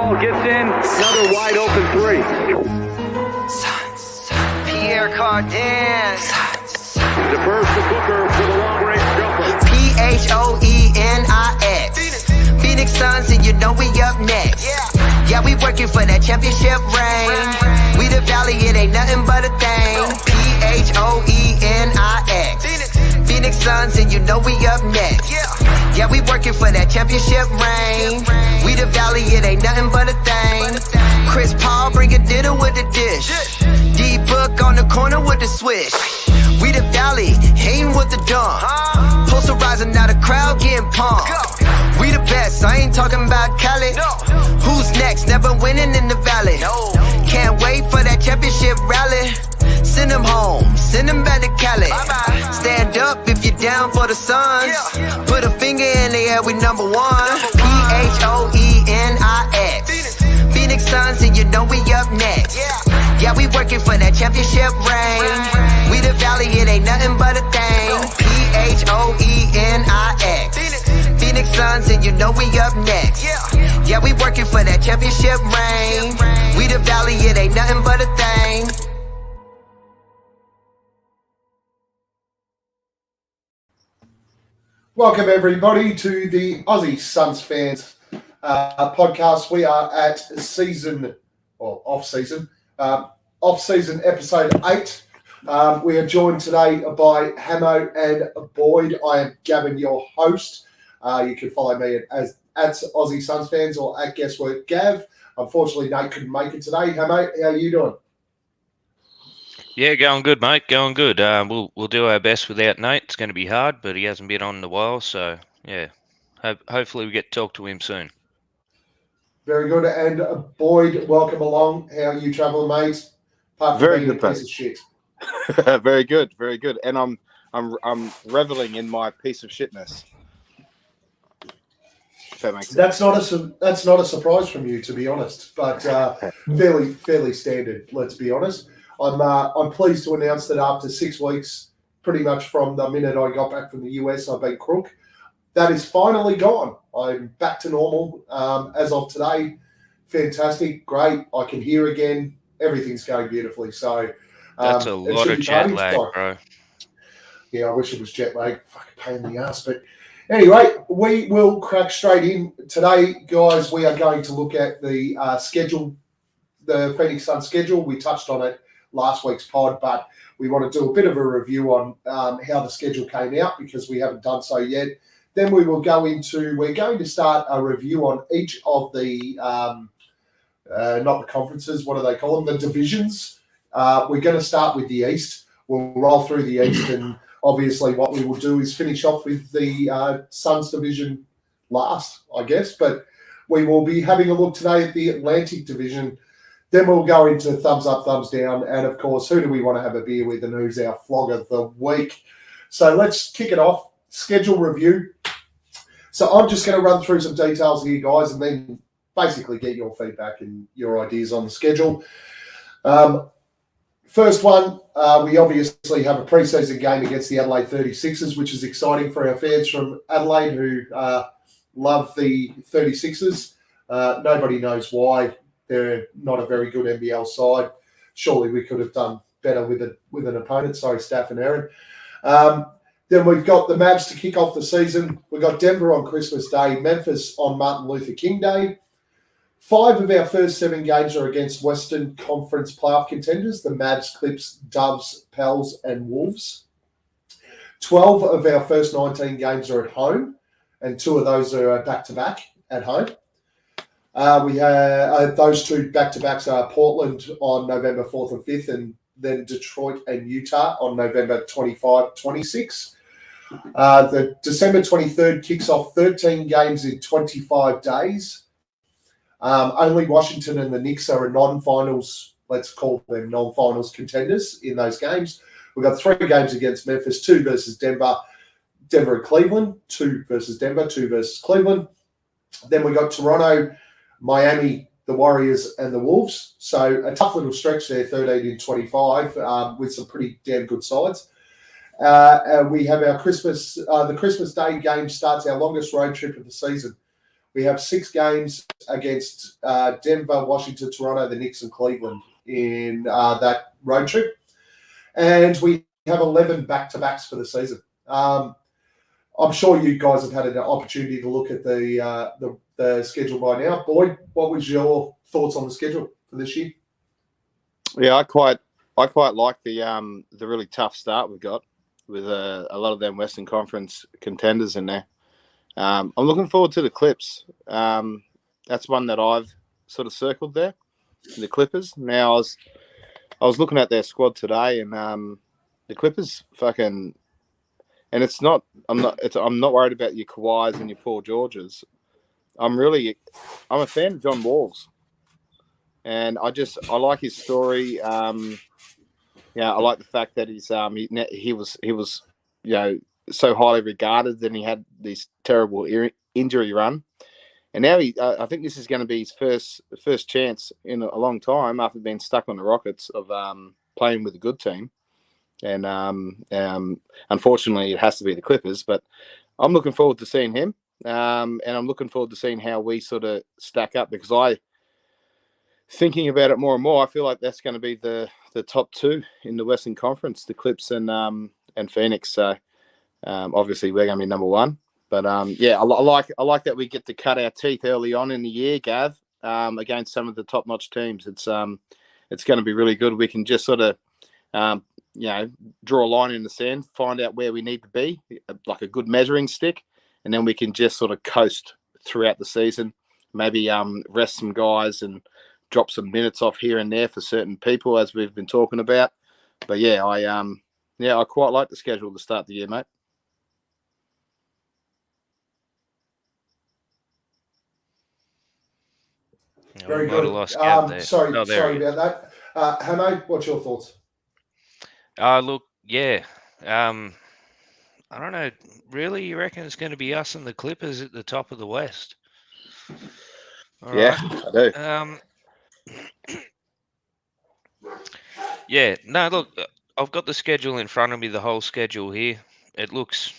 ball gets in, another wide open three. Pierre Cardin. Defers to Booker for the long-range jumper. P-H-O-E-N-I-X. Phoenix Suns, and you know we up next. Yeah, we working for that championship ring. We the Valley, it ain't nothing but a thing. P-H-O-E-N-I-X. Phoenix Suns, and you know we up next. Yeah, we working for that championship ring. We the Valley, it ain't nothing but a thing. Chris Paul bring a dinner with a dish. D-Book on the corner with the swish. We the Valley, hating with the dump. Posterizing, now the crowd getting pumped. We the best, I ain't talking about Cali. Who's next? Never winning in the Valley. Can't wait for that championship rally. Send them home, send them back to Cali. Stand up if you're down for the Suns. Put a finger in the air, we number one. P-H-O-E-N-I-X. Phoenix Suns, and you know we up next. Yeah, we working for that championship ring. We the Valley, it ain't nothing but a thing. P-H-O-E-N-I-X. Phoenix Suns, and you know we up next. Yeah, we working for that championship ring. We the Valley, it ain't nothing but a thing. Welcome everybody to the Aussie Suns fans podcast. We are at off-season episode 8. We are joined today by Hamo and Boyd. I am Gavin, your host. You can follow me at Aussie Suns fans or at Guesswork Gav. Unfortunately, Nate couldn't make it today. Hamo, how are you doing? Yeah, going good, mate. Going good. We'll do our best without Nate. It's going to be hard, but he hasn't been on in a while, so yeah. Hopefully we get to talk to him soon. Very good. And Boyd, welcome along. How are you travelling, mate? Apart from Very being good, a piece of shit. Very good, very good. And I'm reveling in my piece of shitness. If that makes sense. That's not a surprise from you, to be honest, but fairly standard. Let's be honest. I'm pleased to announce that after 6 weeks, pretty much from the minute I got back from the US, I've been crook. That is finally gone. I'm back to normal as of today. Fantastic, great. I can hear again. Everything's going beautifully. So that's a lot of jet lag, bro. Yeah, I wish it was jet lag. Fucking pain in the ass. But anyway, we will crack straight in today, guys. We are going to look at the schedule, the Phoenix Suns schedule. We touched on it last week's pod, but we want to do a bit of a review on how the schedule came out because we haven't done so yet. Then we will we're going to start a review on each of the, not the conferences, what do they call them? The divisions. We're going to start with the East. We'll roll through the East, and obviously what we will do is finish off with the Suns division last, I guess. But we will be having a look today at the Atlantic division. Then we'll go into thumbs up, thumbs down, and of course, who do we want to have a beer with and who's our flog of the week. So let's kick it off. Schedule review. So I'm just going to run through some details here, guys, and then basically get your feedback and your ideas on the schedule. First one, we obviously have a preseason game against the Adelaide 36ers, which is exciting for our fans from Adelaide who love the 36ers. Nobody knows why. They're not a very good NBL side. Surely we could have done better with an opponent. Sorry, Staff and Aaron. Then we've got the Mavs to kick off the season. We've got Denver on Christmas Day, Memphis on Martin Luther King Day. 5 of our first 7 games are against Western Conference playoff contenders, the Mavs, Clips, Doves, Pels, and Wolves. 12 of our first 19 games are at home, and 2 of those are back-to-back at home. We have those 2 back-to-backs are Portland on November 4th and 5th, and then Detroit and Utah on November 25, 26. The December 23rd kicks off 13 games in 25 days. Only Washington and the Knicks are non-finals, let's call them non-finals contenders in those games. We've got 3 games against Memphis, 2 versus Denver and Cleveland, 2 versus Denver, 2 versus Cleveland. Then we got Toronto, Miami, the Warriors, and the Wolves. So a tough little stretch there, 13 in 25, with some pretty damn good sides. We have our the Christmas Day game starts our longest road trip of the season. We have 6 games against Denver, Washington, Toronto, the Knicks, and Cleveland in that road trip. And we have 11 back-to-backs for the season. I'm sure you guys have had an opportunity to look at the schedule by now. Boyd, what was your thoughts on the schedule for this year? Yeah, I quite like the really tough start we've got with a lot of them Western Conference contenders in there. I'm looking forward to the Clips. That's one that I've sort of circled there, the Clippers. Now I was looking at their squad today, and the Clippers fucking. And I'm not worried about your Kawhis and your Paul Georges. I'm a fan of John Walls, and I like his story. I like the fact that he was so highly regarded. Then he had this terrible injury run, and now I think this is going to be his first chance in a long time after being stuck on the Rockets of playing with a good team. And unfortunately, it has to be the Clippers. But I'm looking forward to seeing him, and I'm looking forward to seeing how we sort of stack up, because thinking about it more and more, I feel like that's going to be the top 2 in the Western Conference, the Clips and Phoenix. So obviously we're going to be number 1. But I like that we get to cut our teeth early on in the year, Gav, against some of the top-notch teams. It's going to be really good. We can just sort of draw a line in the sand, find out where we need to be, like a good measuring stick, and then we can just sort of coast throughout the season. Maybe rest some guys and drop some minutes off here and there for certain people, as we've been talking about. But I quite like the schedule to start the year, mate. Very good. Sorry about that. Hamo, what's your thoughts? Look, yeah. I don't know. Really, you reckon it's going to be us and the Clippers at the top of the West? All right. I do. Yeah. No, look, I've got the schedule in front of me, the whole schedule here. It looks,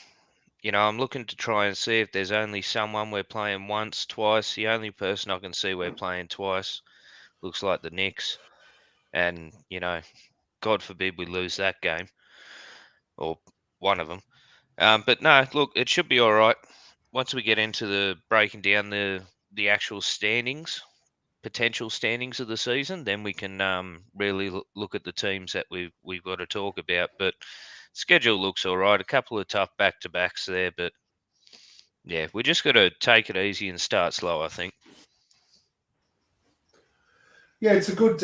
I'm looking to try and see if there's only someone we're playing once, twice. The only person I can see we're playing twice looks like the Knicks. And, God forbid we lose that game, or one of them. But no, look, it should be all right. Once we get into the breaking down the actual standings, potential standings of the season, then we can really look at the teams that we've got to talk about. But schedule looks all right. A couple of tough back-to-backs there, but yeah, we just got to take it easy and start slow, I think. Yeah, it's a good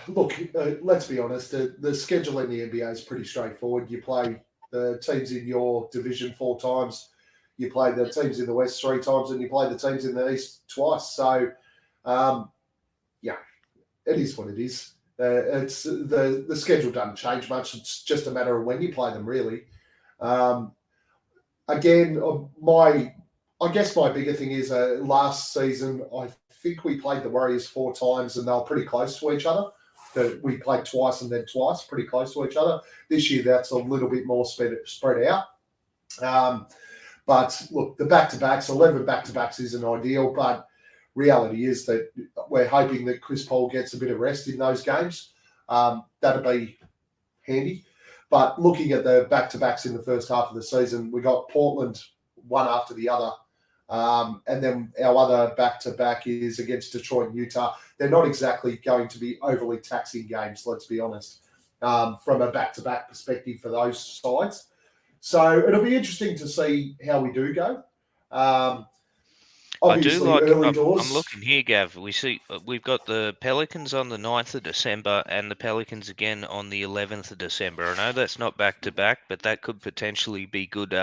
look. Let's be honest. The schedule in the NBA is pretty straightforward. You play the teams in your division 4 times, you play the teams in the West 3 times, and you play the teams in the East twice. So, it is what it is. It's the schedule doesn't change much. It's just a matter of when you play them, really. Again, I guess my bigger thing is last season, I think we played the Warriors 4 times and they were pretty close to each other. We played twice and then twice, pretty close to each other. This year, that's a little bit more spread out. But look, the back-to-backs, 11 back-to-backs isn't ideal, but reality is that we're hoping that Chris Paul gets a bit of rest in those games. That'd be handy. But looking at the back-to-backs in the first half of the season, we got Portland one after the other. And then our other back-to-back is against Detroit and Utah. They're not exactly going to be overly taxing games, let's be honest, from a back-to-back perspective for those sides. So it'll be interesting to see how we do go. Obviously, early doors. I'm looking here, Gav. We've got the Pelicans on the 9th of December and the Pelicans again on the 11th of December. I know that's not back-to-back, but that could potentially be good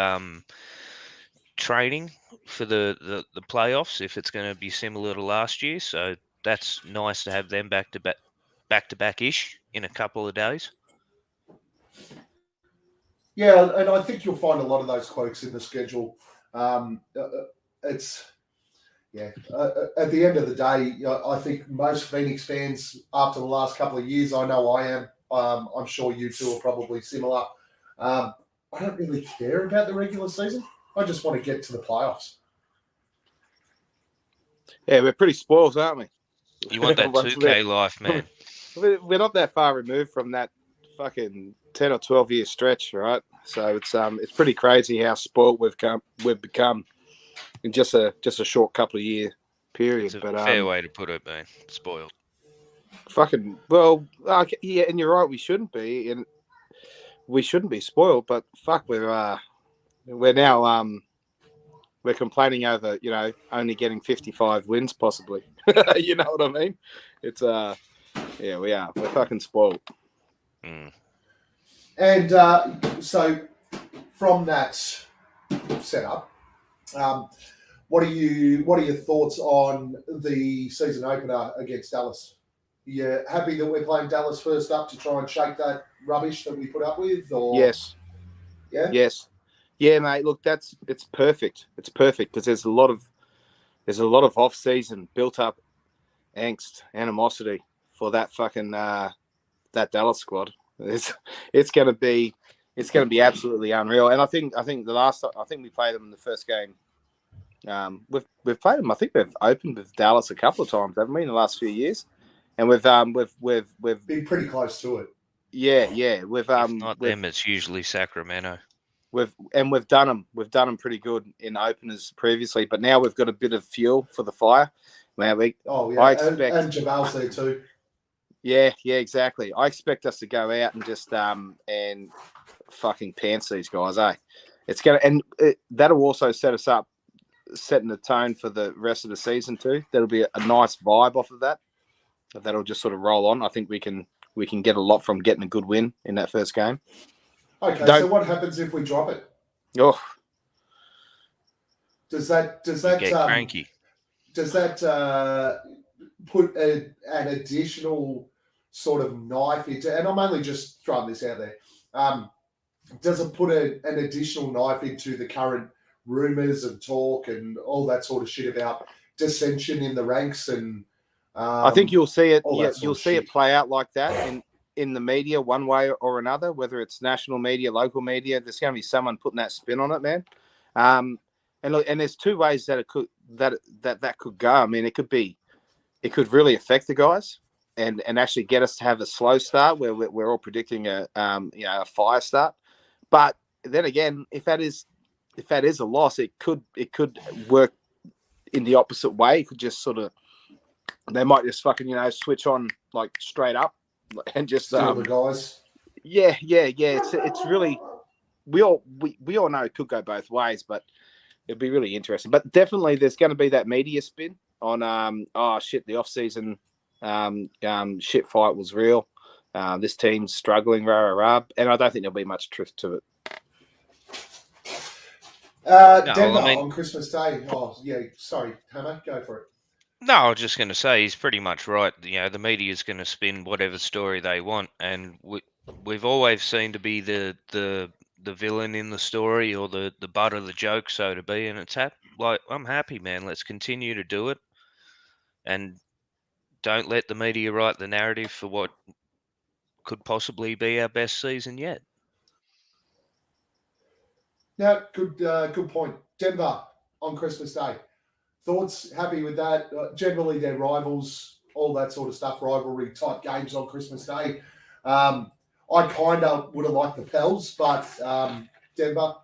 training for the playoffs if it's going to be similar to last year. So that's nice to have them back-to-back-ish in a couple of days. Yeah, and I think you'll find a lot of those quirks in the schedule. At the end of the day, I think most Phoenix fans, after the last couple of years, I know I am. I'm sure you two are probably similar. I don't really care about the regular season. I just want to get to the playoffs. Yeah, we're pretty spoiled, aren't we? You want that 2K life, man. We're not that far removed from that fucking 10 or 12 year stretch, right? So it's pretty crazy how spoiled we've become in just a short couple of year period. It's a But fair way to put it, man. Spoiled. fucking yeah, and you're right. We shouldn't be, and we shouldn't be spoiled. But fuck, we're now we're complaining over only getting 55 wins possibly. You know what I mean? It's yeah, we're fucking spoiled. Mm. And so from that setup, what are your thoughts on the season opener against Dallas? You happy that we're playing Dallas first up to try and shake that rubbish that we put up with? Or Yes. Yeah. Yes. Yeah, mate. Look, it's perfect. It's perfect because there's a lot of off season built up angst, animosity for that fucking that Dallas squad. It's gonna be absolutely unreal. And I think we played them in the first game. We've played them. I think we've opened with Dallas a couple of times, haven't we, in the last few years? And we've been pretty close to it. Yeah. If not them, it's usually Sacramento. We've done them. We've done them pretty good in openers previously, but now we've got a bit of fuel for the fire. Man, I expect, and Jamal's there too. Yeah, exactly. I expect us to go out and just and fucking pants these guys, eh? It's gonna, and that'll also set us up, setting the tone for the rest of the season too. That'll be a nice vibe off of that. That'll just sort of roll on. I think we can get a lot from getting a good win in that first game. Okay, so what happens if we drop it? Oh, does that get cranky? Does that put an additional sort of knife into? And I'm only just throwing this out there. Does it put an additional knife into the current rumors and talk and all that sort of shit about dissension in the ranks? And I think you'll see it. Yeah, you'll see it play out like that in the media, one way or another. Whether it's national media, local media, there's going to be someone putting that spin on it, man. And look, and there's two ways that it could that could go. I mean, it could really affect the guys and actually get us to have a slow start where we're all predicting a fire start. But then again, if that is a loss, it could work in the opposite way. It could just sort of, they might just fucking switch on like straight up and just the guys. Yeah. It's really, we all know it could go both ways, but it'd be really interesting. But definitely, there's going to be that media spin on the offseason shit fight was real. This team's struggling, rah, and I don't think there'll be much truth to it. Denver on Christmas Day. Oh, yeah, sorry, Hammer, go for it. No, I was just going to say he's pretty much right. The media is going to spin whatever story they want, and we've always seemed to be the villain in the story or the butt of the joke, so to be. And it's I'm happy, man. Let's continue to do it, and don't let the media write the narrative for what could possibly be our best season yet. Yeah, good point. Denver on Christmas Day. Thoughts? Happy with that? Generally, they're rivals, all that sort of stuff, rivalry type games on Christmas Day. I kind of would have liked the Pels, but Denver,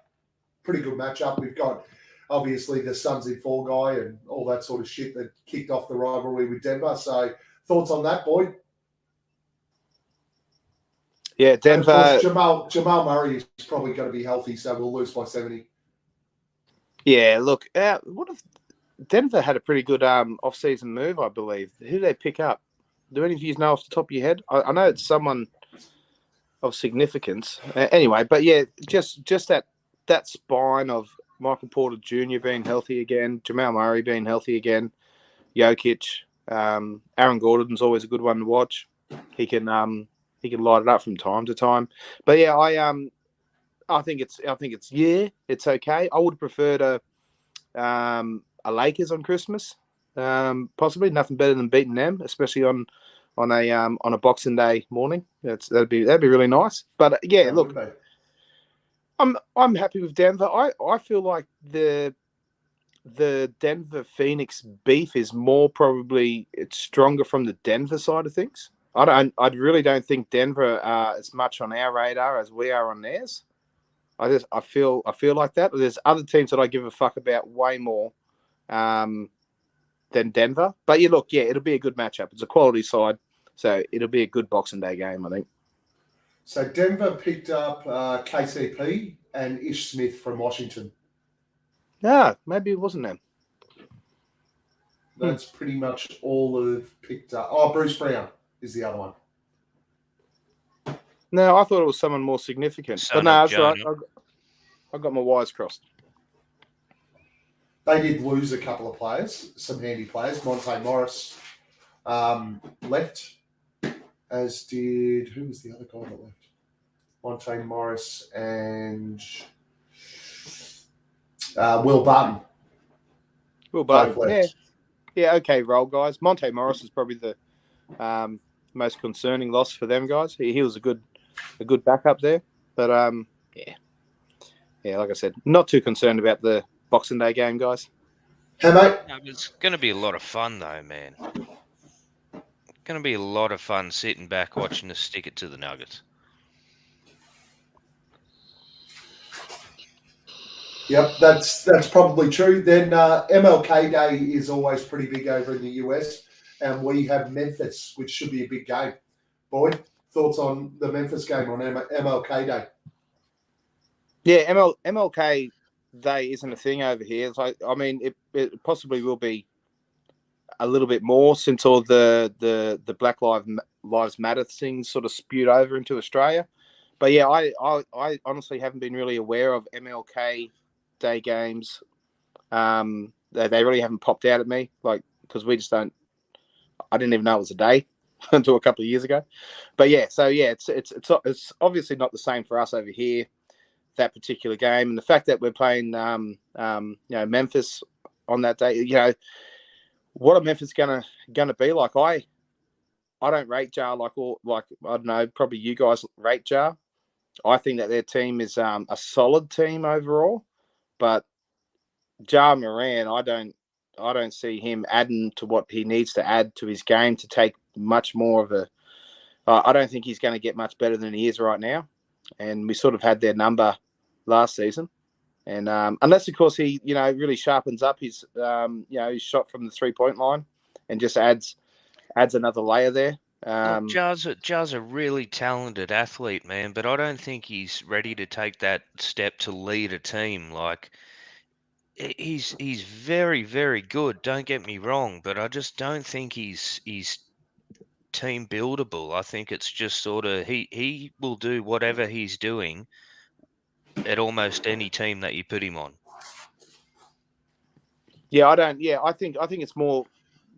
pretty good matchup. We've got, obviously, the Suns in Fall guy and all that sort of shit that kicked off the rivalry with Denver. So, thoughts on that, Boyd? Yeah, Denver. And of course, Jamal Murray is probably going to be healthy, so we'll lose by 70. Yeah, look, what if Denver had a pretty good off-season move, I believe. Who did they pick up? Do any of you know off the top of your head? I know it's someone of significance. Anyway, but yeah, just that spine of Michael Porter Jr. being healthy again, Jamal Murray being healthy again, Jokic, Aaron Gordon's always a good one to watch. He can light it up from time to time. But yeah, I think it's okay. I would prefer a Lakers on Christmas, possibly. Nothing better than beating them, especially on a Boxing Day morning. That'd be really nice. But yeah, look, I'm happy with Denver. I feel like the Denver Phoenix beef is more probably it's stronger from the Denver side of things. I really don't think Denver are as much on our radar as we are on theirs. I feel like that. There's other teams that I give a fuck about way more than Denver. But it'll be a good matchup. It's a quality side, so it'll be a good Boxing Day game, I think. So Denver picked up KCP and Ish Smith from Washington. Yeah, maybe it wasn't them. That's pretty much all they've picked up. Oh, Bruce Brown is the other one. No, I thought it was someone more significant. But no, that's right. I got my wires crossed. They did lose a couple of players, some handy players. Monte Morris left, as did... Who was the other guy that left? Monte Morris and Will Barton. Will Barton, yeah, okay, roll, guys. Monte Morris is probably the most concerning loss for them, guys. He was a good backup there. But, yeah, like I said, not too concerned about the Boxing Day game, guys. Hey, mate. It's going to be a lot of fun, though, man. Going to be a lot of fun sitting back watching us stick it to the Nuggets. Yep, that's probably true. Then MLK Day is always pretty big over in the US, and we have Memphis, which should be a big game. Boyd, thoughts on the Memphis game on MLK Day? Yeah, MLK Day isn't a thing over here. It's like, I mean, it possibly will be a little bit more since all the Black Lives Matter things sort of spewed over into Australia. But yeah, I honestly haven't been really aware of MLK Day games. They really haven't popped out at me, like, because we just don't. I didn't even know it was a day until a couple of years ago. But yeah, so yeah, it's obviously not the same for us over here. That particular game, and the fact that we're playing Memphis on that day, what are Memphis gonna be like? I don't rate Jar like I don't know, probably you guys rate Jar. I think that their team is a solid team overall, but Ja Moran, I don't see him adding to what he needs to add to his game to take much more of a. I don't think he's going to get much better than he is right now, and we sort of had their number last season. And unless, of course, he really sharpens up his his shot from the 3-point line and just adds another layer there. Jar's a really talented athlete, man, but I don't think he's ready to take that step to lead a team. Like, he's very, very good. Don't get me wrong, but I just don't think he's team buildable. I think it's just sort of he will do whatever he's doing at almost any team that you put him on. Yeah, I don't. Yeah, I think it's more.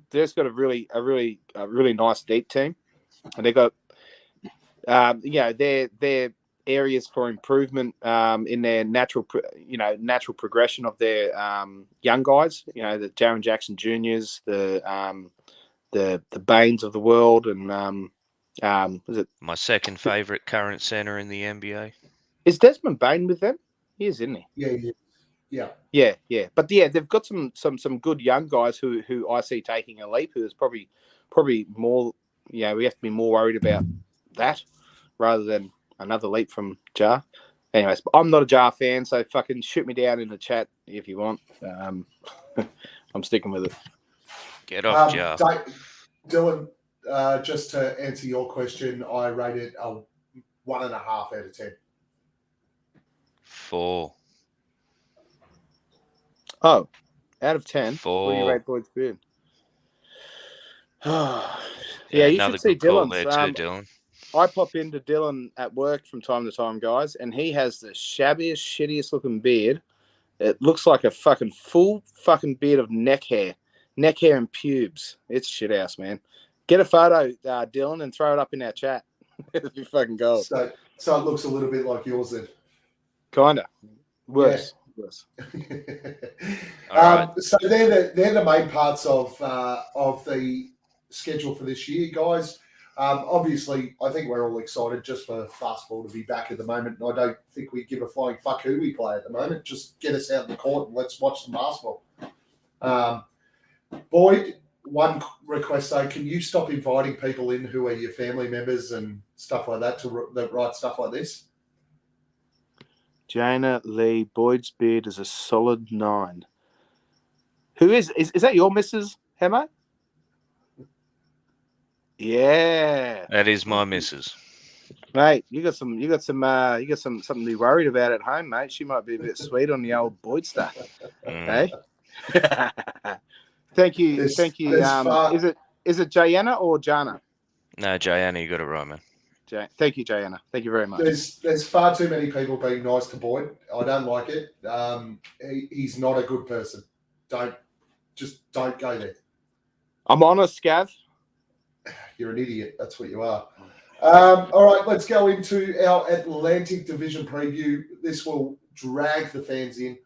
They've got a really nice deep team, and they've got their areas for improvement in their natural progression of their young guys. The Jaren Jackson Juniors, the Baines of the world, and is it my second favorite current center in the NBA? Is Desmond Bain with them? He is, isn't he? Yeah. But yeah, they've got some good young guys who I see taking a leap. Who is probably more. We have to be more worried about that rather than another leap from Jar. Anyways, I'm not a Jar fan, so fucking shoot me down in the chat if you want. I'm sticking with it. Get off, Jar. Dylan, just to answer your question, I rate it a 1.5 out of 10. 4. Oh, out of 10. 4. What do you rate Boyd's beard? Yeah, you should see Dylan's. There too, Dylan. I pop into Dylan at work from time to time, guys, and he has the shabbiest, shittiest looking beard. It looks like a fucking full fucking beard of neck hair and pubes. It's shit house, man. Get a photo, Dylan, and throw it up in our chat. It'll be fucking gold. So it looks a little bit like yours then. Kinda. Worse. Yeah. Worse. Right. So they're the main parts of the schedule for this year, guys. Obviously, I think we're all excited just for fastball to be back at the moment. And I don't think we give a flying fuck who we play at the moment. Just get us out in the court and let's watch some basketball. Boyd, one request though, can you stop inviting people in who are your family members and stuff like that that write stuff like this? Jana Lee, Boyd's beard is a solid 9. Who is that your missus, Hemo? Yeah. That is my missus. Mate, you got something to be worried about at home, mate. She might be a bit sweet on the old Boyd stuff. Hey? Thank you. Is it Jana or Jana? No, Jana, you got it right, man. Thank you, Jana. Thank you very much. There's far too many people being nice to Boyd. I don't like it. He's not a good person. Don't go there. I'm honest, Gav. You're an idiot. That's what you are. All right, let's go into our Atlantic Division preview. This will drag the fans in.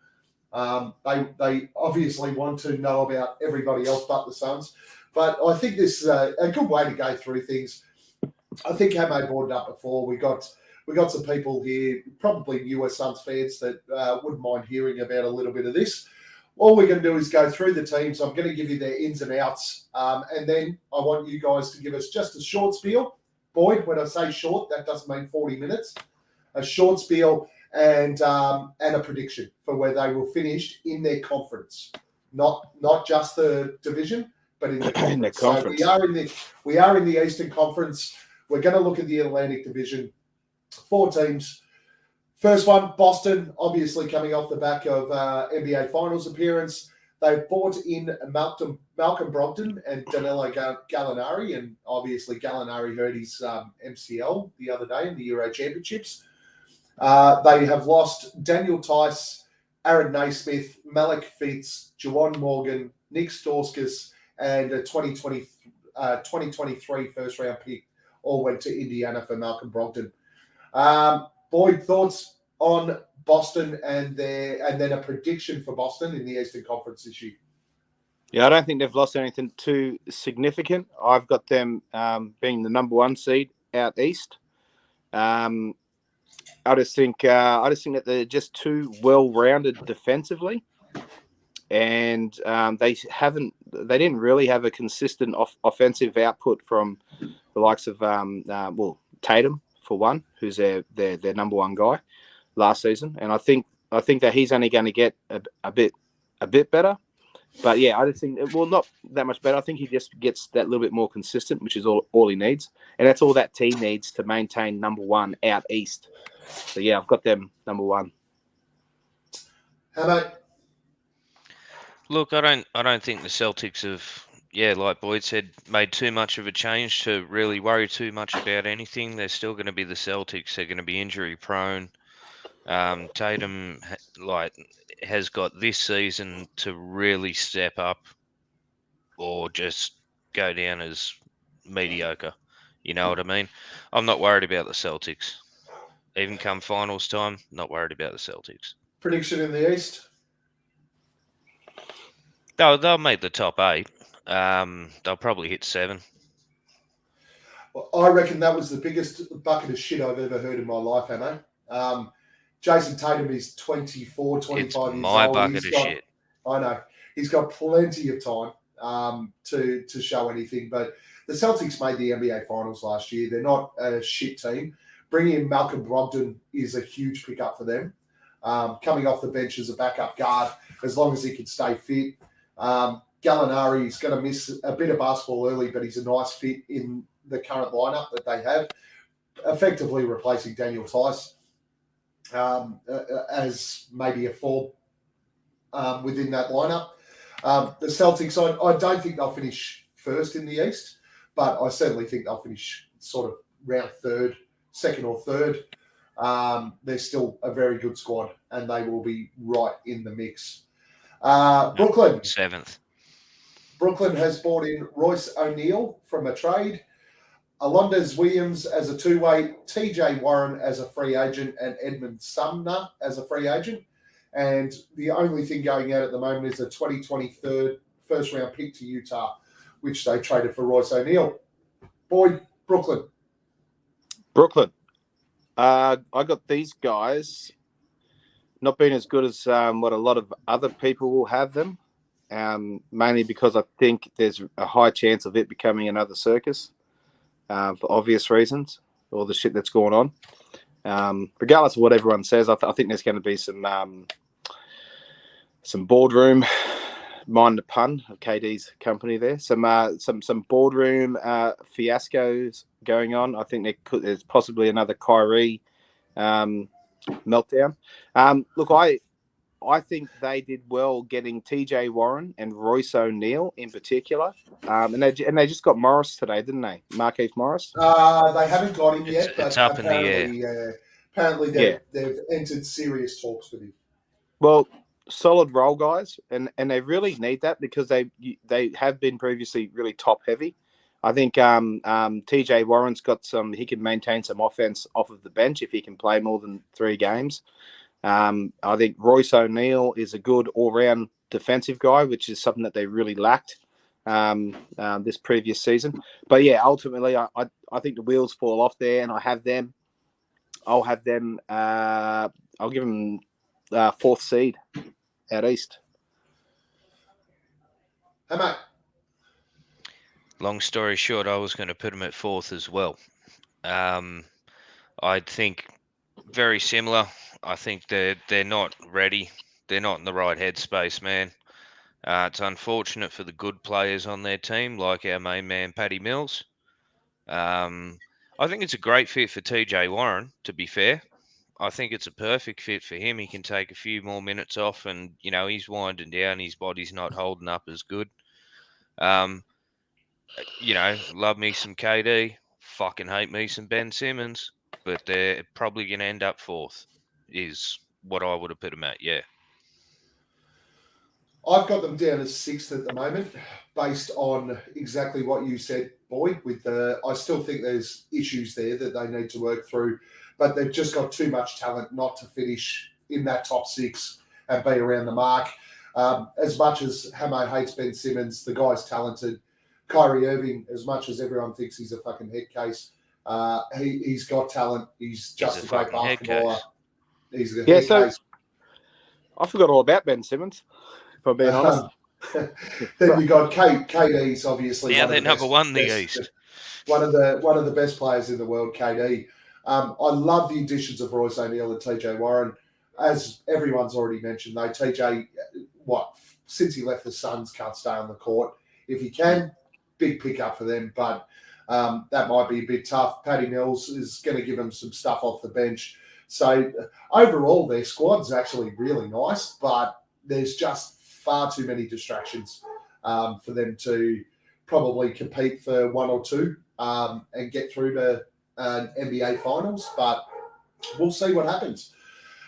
They obviously want to know about everybody else but the Suns. But I think this is a good way to go through things. I think Hamo brought it up before. We got some people here, probably newer Suns fans, that wouldn't mind hearing about a little bit of this. All we're going to do is go through the teams. I'm going to give you their ins and outs, and then I want you guys to give us just a short spiel. Boyd, when I say short, that doesn't mean 40 minutes. A short spiel and a prediction for where they will finish in their conference, not just the division, but in the conference. In the conference. So we are in the Eastern Conference. We're going to look at the Atlantic Division. 4 teams. First one, Boston, obviously coming off the back of NBA Finals appearance. They've brought in Malcolm Brogdon and Danilo Gallinari, and obviously Gallinari hurt his MCL the other day in the Euro Championships. They have lost Daniel Tice, Aaron Naismith, Malik Fitz, Juwan Morgan, Nick Stauskas, and a 2023 first-round pick all went to Indiana for Malcolm Brogdon. Boyd, thoughts on Boston and then a prediction for Boston in the Eastern Conference this year? Yeah, I don't think they've lost anything too significant. I've got them being the number 1 seed out east. I just think that they're just too well-rounded defensively, and they didn't really have a consistent offensive output from the likes of Tatum, for one, who's their number 1 guy last season, and I think that he's only going to get a bit better. But yeah, I just think not that much better. I think he just gets that little bit more consistent, which is all he needs, and that's all that team needs to maintain number 1 out east. So yeah, I've got them number 1. How about? Look, I don't think the Celtics have, like Boyd said, made too much of a change to really worry too much about anything. They're still going to be the Celtics. They're going to be injury prone. Tatum has got this season to really step up, or just go down as mediocre. You know what I mean? I'm not worried about the Celtics. Even come finals time, not worried about the Celtics. Prediction in the East? They'll make the top 8. They'll probably hit 7. Well, I reckon that was the biggest bucket of shit I've ever heard in my life, Hamo. Jason Tatum is 24, 25 years old. My bucket of shit. I know. He's got plenty of time to show anything. But the Celtics made the NBA Finals last year. They're not a shit team. Bringing in Malcolm Brogdon is a huge pickup for them. Coming off the bench as a backup guard, as long as he can stay fit. Gallinari is going to miss a bit of basketball early, but he's a nice fit in the current lineup that they have, effectively replacing Daniel Tice as maybe a 4 within that lineup. The Celtics, I don't think they'll finish first in the East, but I certainly think they'll finish sort of round 2nd or 3rd. They're still a very good squad, and they will be right in the mix. Brooklyn. 7th. Brooklyn has brought in Royce O'Neal from a trade, Alondes Williams as a 2-way, TJ Warren as a free agent, and Edmund Sumner as a free agent. And the only thing going out at the moment is a 2023 first-round pick to Utah, which they traded for Royce O'Neal. Boyd, Brooklyn. I got these guys not being as good as what a lot of other people will have them. mainly because I think there's a high chance of it becoming another circus for obvious reasons, all the shit that's going on. Regardless of what everyone says, I think there's going to be some boardroom, mind the pun of KD's company there, some boardroom fiascos going on. I think there's possibly another Kyrie meltdown. Look, I think they did well getting TJ Warren and Royce O'Neal in particular, and they just got Morris today, didn't they? Markieff Morris. They haven't got him yet, but it's up in the air. Apparently they've entered serious talks with him. Well, solid role guys, and they really need that because they have been previously really top heavy. I think TJ Warren's got he can maintain some offense off of the bench if he can play more than 3 games. I think Royce O'Neal is a good all-round defensive guy, which is something that they really lacked this previous season. But yeah, ultimately, I think the wheels fall off there, and I'll give them 4th seed out east. Hey, mate. Long story short, I was going to put them at 4th as well. I think very similar. I think they're not ready. They're not in the right headspace, man. It's unfortunate for the good players on their team, like our main man, Paddy Mills. I think it's a great fit for TJ Warren, to be fair. I think it's a perfect fit for him. He can take a few more minutes off and, he's winding down. His body's not holding up as good. Love me some KD. Fucking hate me some Ben Simmons. But they're probably going to end up 4th, is what I would have put them at, yeah. I've got them down as 6th at the moment, based on exactly what you said, Boyd. I still think there's issues there that they need to work through, but they've just got too much talent not to finish in that top 6 and be around the mark. As much as Hamo hates Ben Simmons, the guy's talented. Kyrie Irving, as much as everyone thinks he's a fucking head case, he's got talent. He's just a great basketballer. He's a head case. I forgot all about Ben Simmons, if I'm being honest. Then you got KD's obviously. Now they're number 1 in the East. One of the best players in the world, KD. I love the additions of Royce O'Neal and TJ Warren. As everyone's already mentioned, though, TJ, since he left the Suns, can't stay on the court. If he can, big pickup for them, but that might be a bit tough. Paddy Mills is going to give them some stuff off the bench. So overall, their squad's actually really nice, but there's just far too many distractions for them to probably compete for 1 or 2 and get through to NBA finals. But we'll see what happens.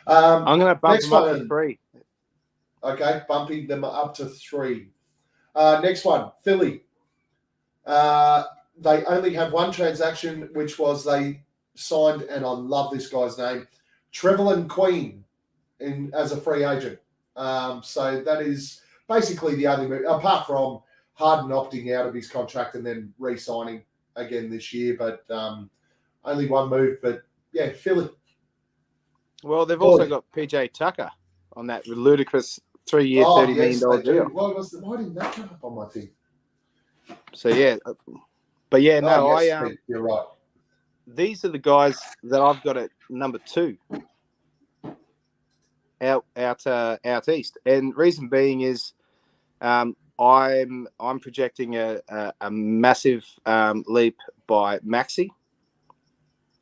I'm going to bump them up to 3. Okay, bumping them up to 3. Next one, Philly. They only have one transaction, which was they signed, and I love this guy's name, Trevelyan Queen, as a free agent. So that is basically the only move, apart from Harden opting out of his contract and then re-signing again this year. But only one move. But yeah, Philly. Well, they've also got PJ Tucker on that ludicrous 3-year, $30 million deal. Why didn't that come up on my thing? So yeah, but yeah, no, you're right. These are the guys that I've got at number 2 out east, and reason being is I'm projecting a massive leap by Maxey.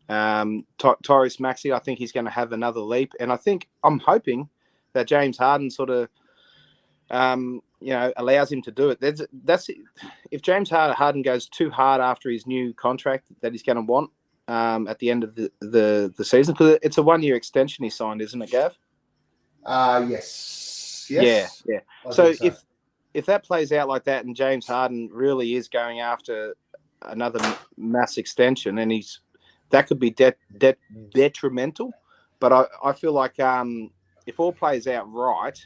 Tyrese Maxey, I think he's going to have another leap, and I'm hoping that James Harden sort of allows him to do it. That's if James Harden goes too hard after his new contract that he's going to want at the end of the season, because it's a 1-year extension he signed, isn't it, Gav? Yes. Yeah. So if that plays out like that, and James Harden really is going after another mass extension, and that could be detrimental. But I feel like if all plays out right,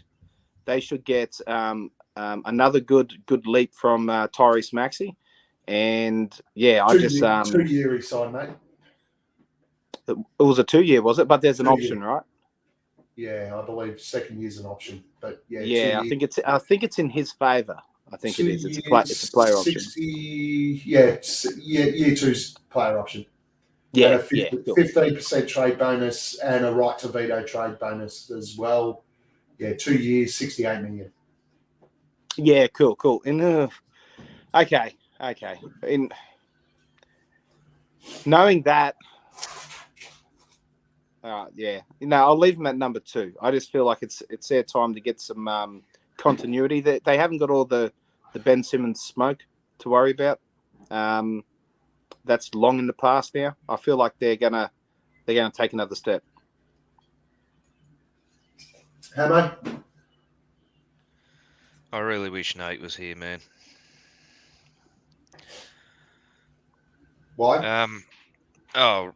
they should get another good leap from Tyrese Maxey. And yeah, 2-year he signed, mate. It was a 2-year, was it? But there's an option, right? Yeah, I believe second year's an option, but yeah, 2 Yeah, years. I think it's in his favour. I think it 2 is. It's years, a player option. 60. Yeah, year two's player option, and Yeah, a yeah, cool. 15% trade bonus and a right to veto trade bonus as well. Yeah, 2 years, 68 million. Yeah, cool. Okay. In knowing that, yeah, I'll leave him at number 2. I just feel like it's their time to get some continuity. They haven't got all the Ben Simmons smoke to worry about. That's long in the past now. I feel like they're gonna take another step. Hamo? I really wish Nate was here, man. Why? Oh,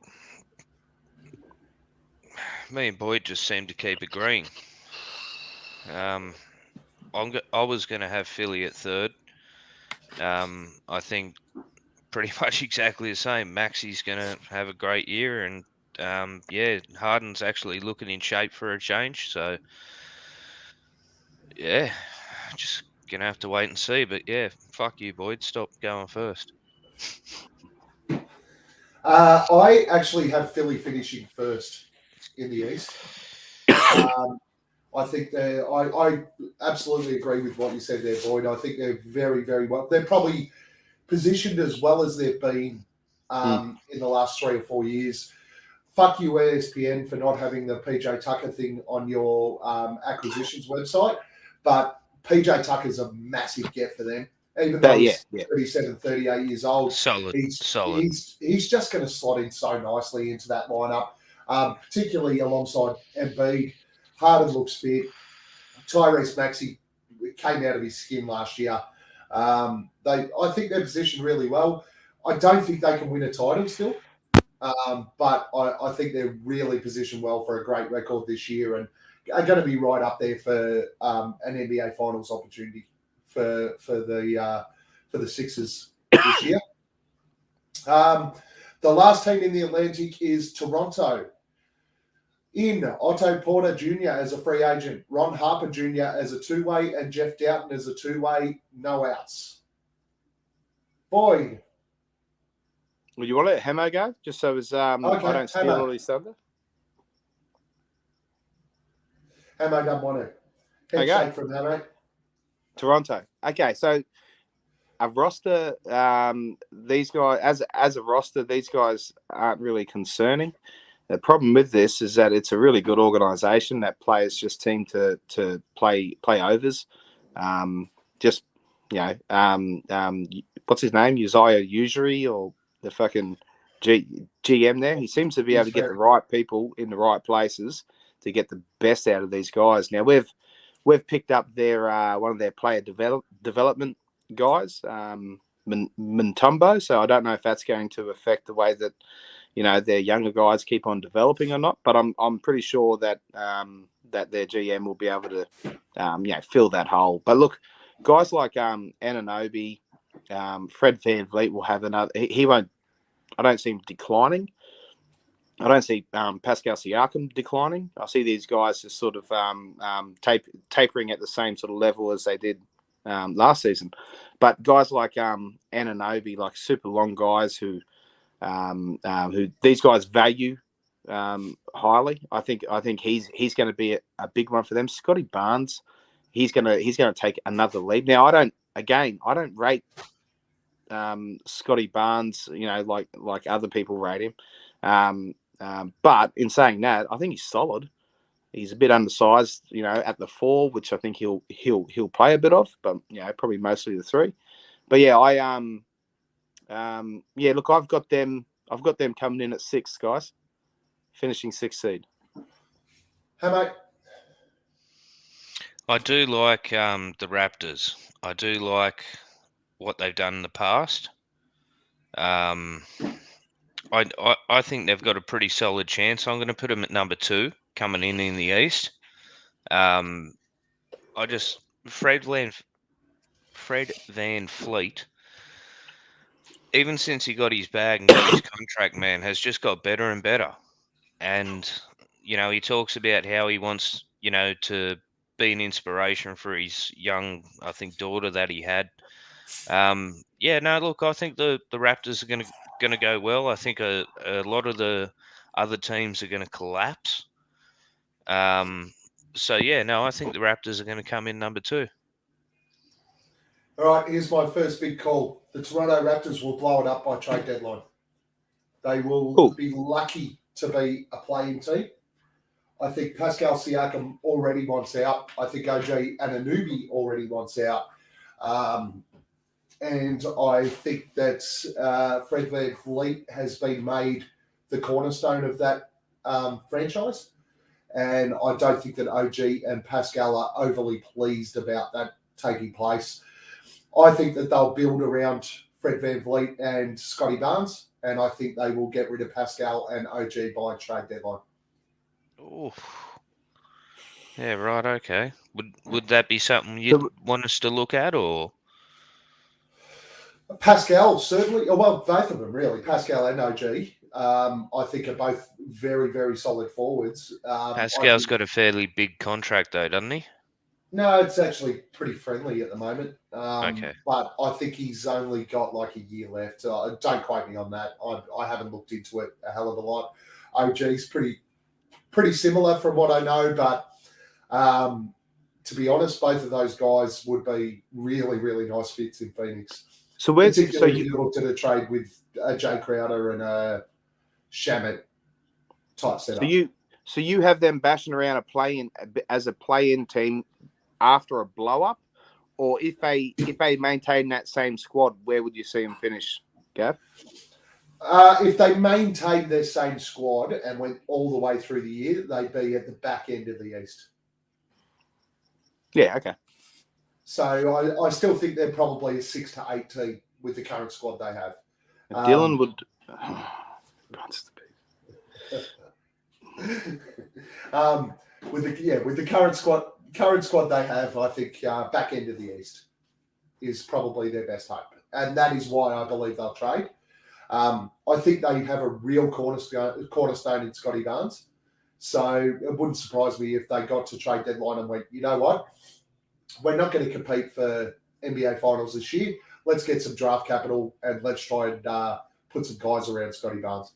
me and Boyd just seem to keep agreeing. I was going to have Philly at third. I think pretty much exactly the same. Maxi's going to have a great year, and yeah, Harden's actually looking in shape for a change. So yeah, just gonna have to wait and see. But yeah, fuck you, Boyd. Stop going first. I actually have Philly finishing first in the East. I think I absolutely agree with what you said there, Boyd. I think they're very, very well. They're probably positioned as well as they've been in the last 3 or 4 years. Fuck you, ESPN, for not having the PJ Tucker thing on your acquisitions website. But PJ Tucker's a massive get for them. Even though he's 37, 38 years old, Solid. He's just going to slot in so nicely into that lineup, particularly alongside Embiid. Harden looks fit. Tyrese Maxey came out of his skin last year. I think they're positioned really well. I don't think they can win a title still, but I think they're really positioned well for a great record this year and are going to be right up there for an NBA Finals opportunity for the Sixers this year. The last team in the Atlantic is Toronto. In Otto Porter Jr. as a free agent, Ron Harper Jr. as a two-way, and Jeff Doughton as a two-way, no outs. Boyd. Well, you want to let Hamo go? Just so as I don't steal all his thunder? Hamo don't want to. Headshake from Hamo. Toronto. Okay, so a roster, these guys, as a roster, these guys aren't really concerning. The problem with this is that it's a really good organisation that players just seem to play overs. What's his name? Uzziah Usury or the fucking GM there. He seems to be able to get the right people in the right places to get the best out of these guys. Now we've picked up their one of their player development guys, Mutombo. So I don't know if that's going to affect the way that their younger guys keep on developing or not. But I'm pretty sure that that their GM will be able to fill that hole. But look, guys like Anunoby, Fred VanVleet will have another. He won't. I don't see him declining. I don't see Pascal Siakam declining. I see these guys just sort of tapering at the same sort of level as they did last season. But guys like Anunoby, like super long guys who these guys value highly. I think he's going to be a big one for them. Scotty Barnes, he's going to take another leap. Now I don't rate Scotty Barnes, like other people rate him. But in saying that, I think he's solid. He's a bit undersized, at the 4, which I think he'll play a bit of, but probably mostly the 3. But yeah, look, I've got them coming in at 6, guys, finishing 6th seed. Hey, mate. I do like the Raptors. I do like what they've done in the past. I think they've got a pretty solid chance. I'm going to put them at number 2 coming in the East. Fred VanVleet, even since he got his bag and got his contract, man, has just got better and better. And he talks about how he wants, to be an inspiration for his young, I think, daughter that he had. Look, I think the Raptors are gonna go well. I think a lot of the other teams are gonna collapse. I think the Raptors are gonna come in number 2. All right, here's my first big call. The Toronto Raptors will blow it up by trade deadline. They will be lucky to be a playing team. I think Pascal Siakam already wants out. I think OG Anunoby already wants out. And I think that Fred VanVleet has been made the cornerstone of that franchise. And I don't think that OG and Pascal are overly pleased about that taking place. I think that they'll build around Fred VanVleet and Scotty Barnes, and I think they will get rid of Pascal and OG by trade deadline. Oh, yeah, right. Okay. Would that be something you'd want us to look at, or Pascal certainly? Well, both of them really, Pascal and OG. I think are both very, very solid forwards. Pascal's got a fairly big contract though, doesn't he? No, it's actually pretty friendly at the moment. Okay. But I think he's only got like a year left. Don't quote me on that. I haven't looked into it a hell of a lot. OG's pretty similar from what I know, but to be honest, both of those guys would be really, really nice fits in Phoenix. So you looked at a trade with a Jay Crowder and a Shamet type setup. So you have them bashing around as a play-in team after a blow-up, or if they maintain that same squad, where would you see them finish, Gav? If they maintained their same squad and went all the way through the year, they'd be at the back end of the East. Yeah, okay. So I still think they're probably a 6 to 8 team with the current squad they have. Dylan would. With the current squad they have, I think back end of the East is probably their best hope, and that is why I believe they'll trade. I think they have a real cornerstone in Scotty Barnes, so it wouldn't surprise me if they got to trade deadline and went, you know what, we're not going to compete for NBA Finals this year. Let's get some draft capital and let's try and put some guys around Scotty Barnes.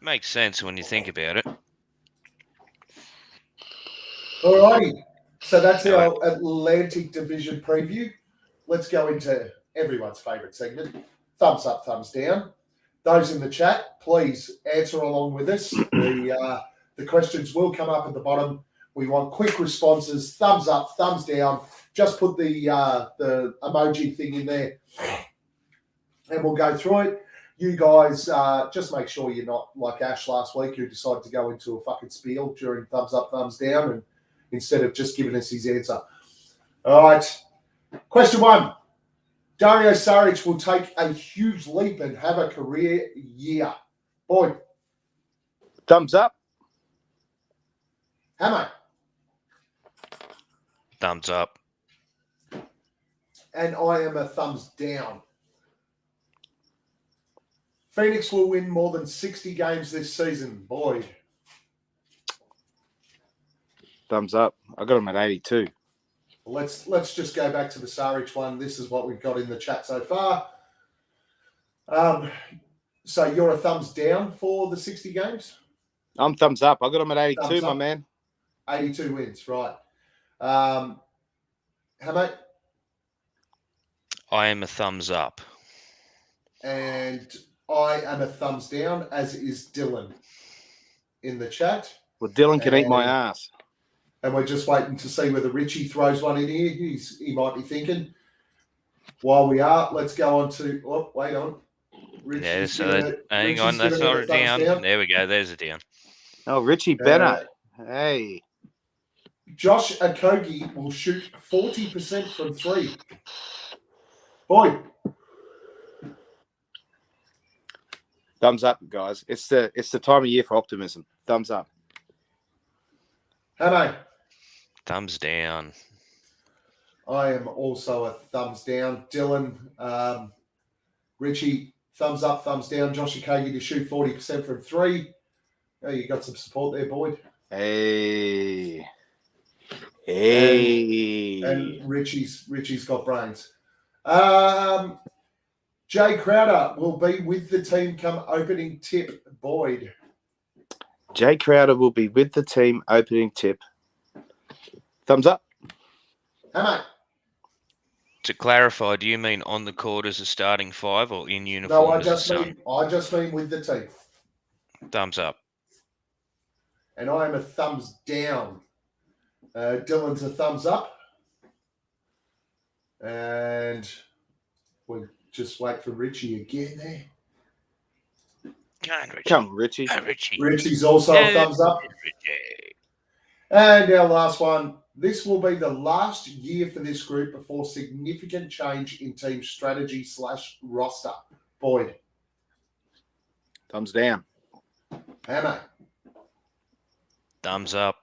Makes sense when you think about it. Alrighty, so that's our Atlantic Division preview. Let's go into everyone's favourite segment, thumbs up, thumbs down. Those in the chat, please answer along with us. The questions will come up at the bottom. We want quick responses, thumbs up, thumbs down. Just put the emoji thing in there and we'll go through it. You guys just make sure you're not like Ash last week who decided to go into a fucking spiel during thumbs up, thumbs down and instead of just giving us his answer. All right. Question 1. Dario Saric will take a huge leap and have a career year. Boy. Thumbs up. Hammer. Thumbs up. And I am a thumbs down. Phoenix will win more than 60 games this season. Boyd. Thumbs up. I got him at 82. Let's just go back to the Saric one. This is what we've got in the chat so far. So you're a thumbs down for the 60 games? I'm thumbs up. I got him at 82, my man. 82 wins, right. How mate? I am a thumbs up. And I am a thumbs down, as is Dylan in the chat. Well, Dylan can eat my ass. And we're just waiting to see whether Richie throws one in here. He might be thinking. While we are, let's go on to... Oh, wait on. Hang on, that's not a down. There we go. There's a down. Oh, Richie Bennett. Hey. Josh Okogie will shoot 40% from 3. Boy. Thumbs up, guys. It's the time of year for optimism. Thumbs up. Hello. Thumbs down. I am also a thumbs down. Dylan, Richie, thumbs up, thumbs down. Josh Okagi to shoot 40% from 3. Oh, you got some support there, Boyd. Hey. And Richie's got brains. Jay Crowder will be with the team come opening tip. Boyd. Jay Crowder will be with the team opening tip. Thumbs up. Hey, mate. To clarify, do you mean on the court as a starting 5 or in uniform? No, I just mean with the team. Thumbs up. And I am a thumbs down. Dylan's a thumbs up. And we'll just wait for Richie again there. Come on, Richie. Richie's also a thumbs up. Richie. And our last one. This will be the last year for this group before significant change in team strategy / roster. Boyd. Thumbs down. Hammer. Thumbs up.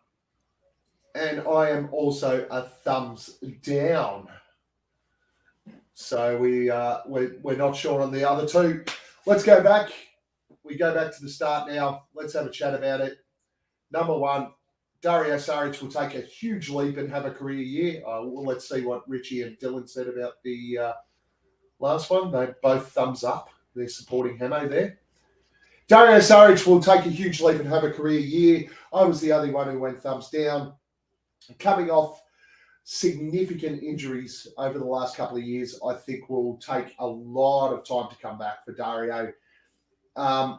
And I am also a thumbs down. So we're not sure on the other two. Let's go back. We go back to the start now. Let's have a chat about it. Number 1, Dario Saric will take a huge leap and have a career year. Let's see what Richie and Dylan said about the last one. They both thumbs up. They're supporting Hamo there. Dario Saric will take a huge leap and have a career year. I was the only one who went thumbs down. Coming off significant injuries over the last couple of years, I think will take a lot of time to come back for Dario.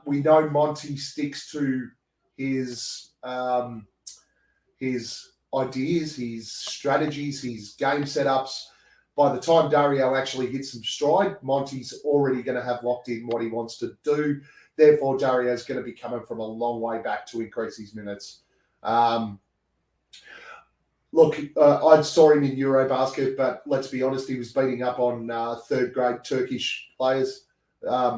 We know Monty sticks to his ideas, his strategies, his game setups. By the time Dario actually hits some stride, Monty's already going to have locked in what he wants to do. Therefore, Dario's going to be coming from a long way back to increase his minutes. Look, I saw him in Eurobasket, but let's be honest, he was beating up on third-grade Turkish players.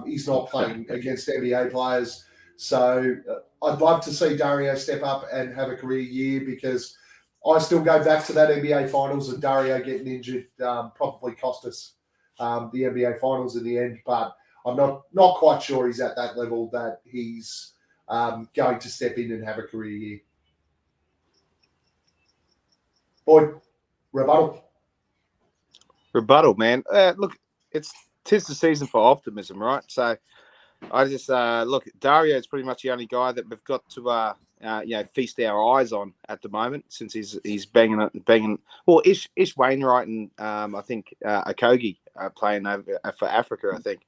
He's not playing against NBA players. So I'd love to see Dario step up and have a career year, because I still go back to that NBA Finals and Dario getting injured probably cost us the NBA Finals in the end. But I'm not quite sure he's at that level that he's going to step in and have a career year. Boyd, rebuttal. Rebuttal, man. Look, tis the season for optimism, right? So I just look. Dario is pretty much the only guy that we've got to feast our eyes on at the moment, since he's banging. Well, Ish Wainwright and I think Okogie playing over for Africa, I think,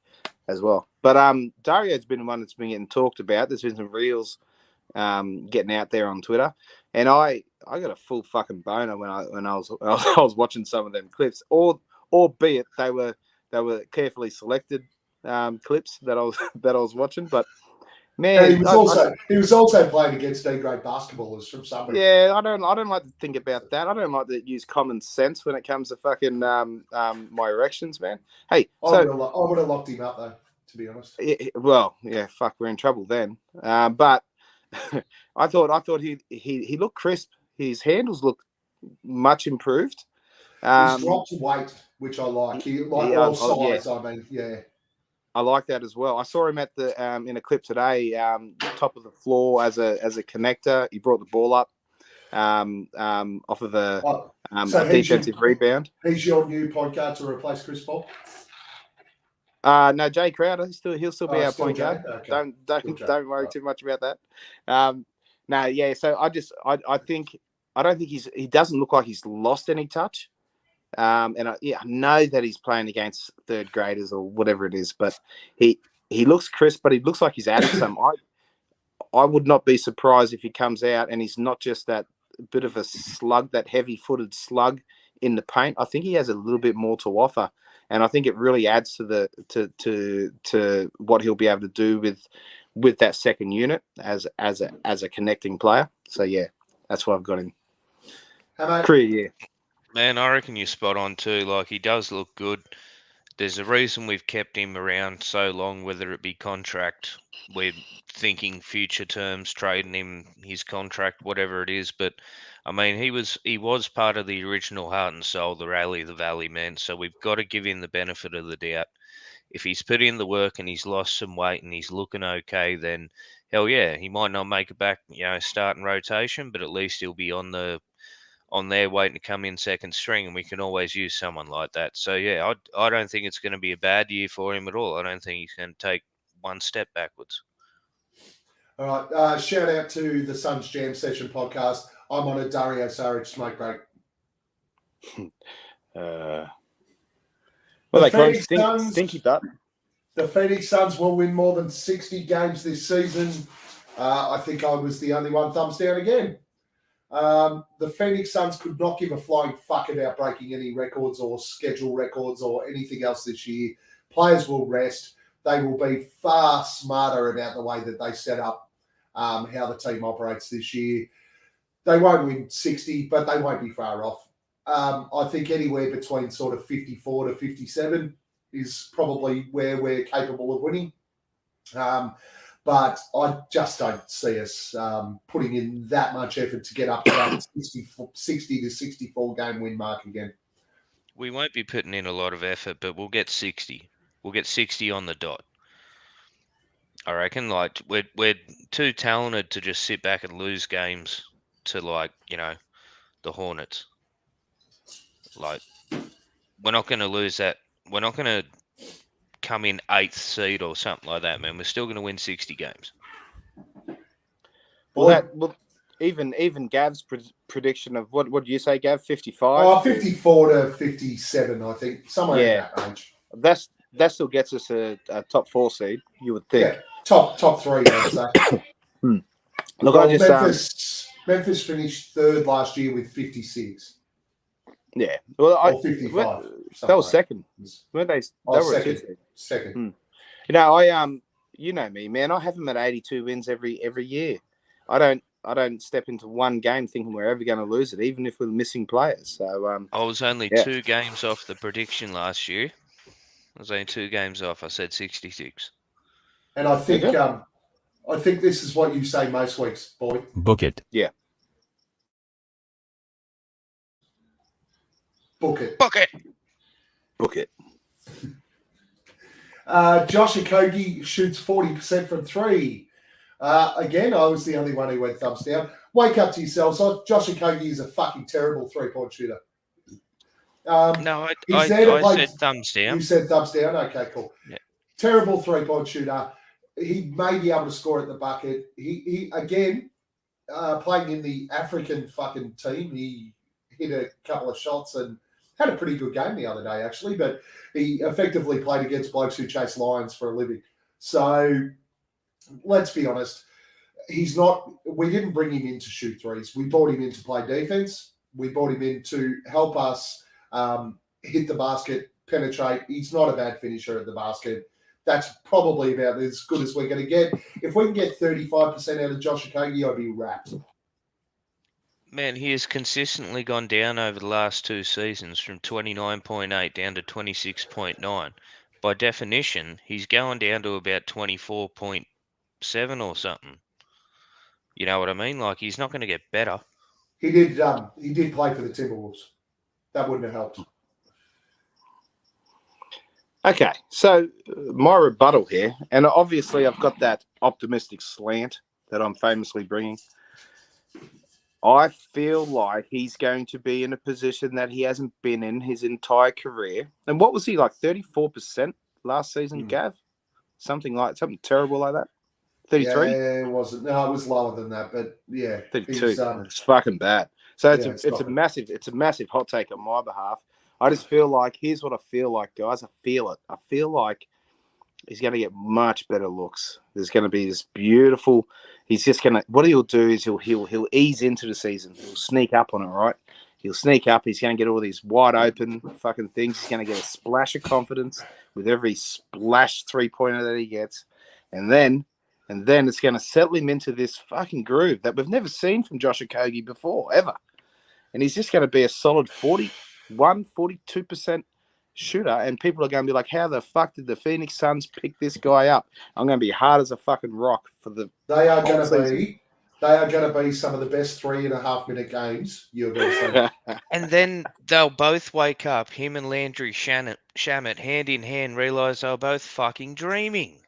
as well. But Dario's been the one that's been getting talked about. There's been some reels getting out there on Twitter, and I got a full fucking boner when I was watching some of them clips, albeit they were carefully selected clips that I was watching. But man, and he was also playing against D-grade basketballers from somebody. Yeah, I don't like to think about that. I don't like to use common sense when it comes to fucking my erections, man. Hey, I would have locked him up though, to be honest. Well, yeah, fuck, we're in trouble then. But I thought he looked crisp. His handles look much improved. He's dropped weight, which I like. Size. I mean, yeah. I like that as well. I saw him at the in a clip today, top of the floor as a connector. He brought the ball up off of a defensive rebound. He's your new point guard to replace Chris Paul? No, Jay Crowder. He'll still be our point guard. Okay. Don't worry too much about that. No, yeah. So I don't think he doesn't look like he's lost any touch. And I know that he's playing against third graders or whatever it is, but he looks crisp, but he looks like he's added some. I would not be surprised if he comes out and he's not just that bit of a slug, that heavy-footed slug in the paint. I think he has a little bit more to offer, and I think it really adds to what he'll be able to do with that second unit as a connecting player. So yeah, that's why I've got him. Career year. Man, I reckon you're spot on too. Like, he does look good. There's a reason we've kept him around so long, whether it be contract, we're thinking future terms, trading him, his contract, whatever it is. But I mean, he was part of the original heart and soul, the Rally the Valley, man. So we've got to give him the benefit of the doubt. if he's put in the work and he's lost some weight and he's looking okay, then hell yeah, he might not make it back, starting rotation, but at least he'll be on there waiting to come in second string, and we can always use someone like that. So yeah, I don't think it's going to be a bad year for him at all. I don't think he's going to take one step backwards. All right. Shout out to the Suns Jam Session podcast. I'm on a Dario Saric smoke break. Well, they Phoenix can't Suns- stinky butt. The Phoenix Suns will win more than 60 games this season. I think I was the only one thumbs down again. The Phoenix Suns could not give a flying fuck about breaking any records or schedule records or anything else this year. Players will rest. They will be far smarter about the way that they set up how the team operates this year. They won't win 60, but they won't be far off. I think anywhere between sort of 54 to 57 is probably where we're capable of winning. But I just don't see us putting in that much effort to get up to that 60 to 64 game win mark again. We won't be putting in a lot of effort, but we'll get 60. We'll get 60 on the dot. I reckon, like, we're too talented to just sit back and lose games to, like, the Hornets. Like, we're not going to lose that. We're not going to come in 8th seed or something like that, man. We're still going to win 60 games. Well, even Gav's prediction of what do you say, Gav? 55? 54 to 57, I think. Somewhere in that range. That still gets us a top 4 seed, you would think. Yeah, top 3, I'd say. Look, well, Memphis finished 3rd last year with 56. Yeah. Well, or 55. That was second. Weren't they? They were second. You know me, man. I have them at 82 wins every year. I don't step into one game thinking we're ever going to lose it, even if we're missing players. So I was only 2 games off the prediction last year. I was only 2 games off. I said 66. And I think this is what you say most weeks, boy. Book it. Yeah. Book it. Book it. Book it. Josh Okogie shoots 40% from 3. Again, I was the only one who went thumbs down. Wake up to yourselves. Josh Okogie is a fucking terrible 3-point shooter. No, I said thumbs down. You said thumbs down? Okay, cool. Yeah. Terrible 3-point shooter. He may be able to score at the bucket. He again, playing in the African fucking team, he hit a couple of shots and had a pretty good game the other day, actually, but he effectively played against blokes who chase lions for a living. So let's be honest. We didn't bring him in to shoot threes. We brought him in to play defense. We brought him in to help us hit the basket, penetrate. He's not a bad finisher at the basket. That's probably about as good as we're going to get. If we can get 35% out of Josh Okogie, I'd be wrapped. Man, he has consistently gone down over the last 2 seasons from 29.8 down to 26.9. By definition, he's going down to about 24.7 or something. You know what I mean? Like, he's not going to get better. He did play for the Timberwolves. That wouldn't have helped. Okay, so my rebuttal here, and obviously I've got that optimistic slant that I'm famously bringing. I feel like he's going to be in a position that he hasn't been in his entire career. And what was he, like 34% last season, Gav? Something terrible like that? 33? Yeah, it wasn't. No, it was lower than that, but yeah. 32. It's fucking bad. So it's a massive hot take on my behalf. I just feel like, here's what I feel like, guys. I feel it. I feel like he's going to get much better looks. There's going to be this beautiful. He's just going to. What he'll do is he'll ease into the season. He'll sneak up on it, right? He'll sneak up. He's going to get all these wide open fucking things. He's going to get a splash of confidence with every splash 3-pointer that he gets, and then it's going to settle him into this fucking groove that we've never seen from Josh Okogie before ever. And he's just going to be a solid 42% shooter, and people are going to be like, how the fuck did the Phoenix Suns pick this guy up? I'm going to be hard as a fucking rock for the. They are going to be They are going to be some of the best 3.5-minute games you've ever seen. And then they'll both wake up, him and Landry Shamet, hand in hand, realise they were both fucking dreaming.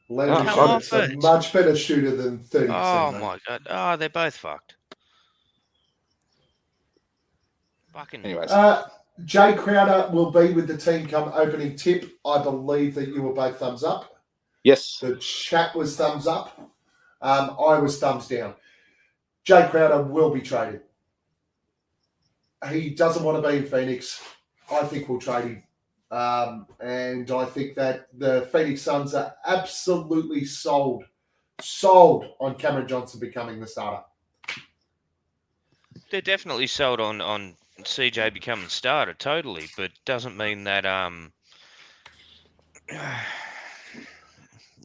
Landry Come Shamet's off a it. much better shooter than 30%. Oh, mate. my God. Oh, they're both fucked. Fucking. Anyways. Jay Crowder will be with the team come opening tip. I believe that you were both thumbs up. Yes. The chat was thumbs up. I was thumbs down. Jay Crowder will be traded. He doesn't want to be in Phoenix. I think we'll trade him. And I think that the Phoenix Suns are absolutely sold on Cameron Johnson becoming the starter. They're definitely sold on CJ becoming starter, totally, but doesn't mean that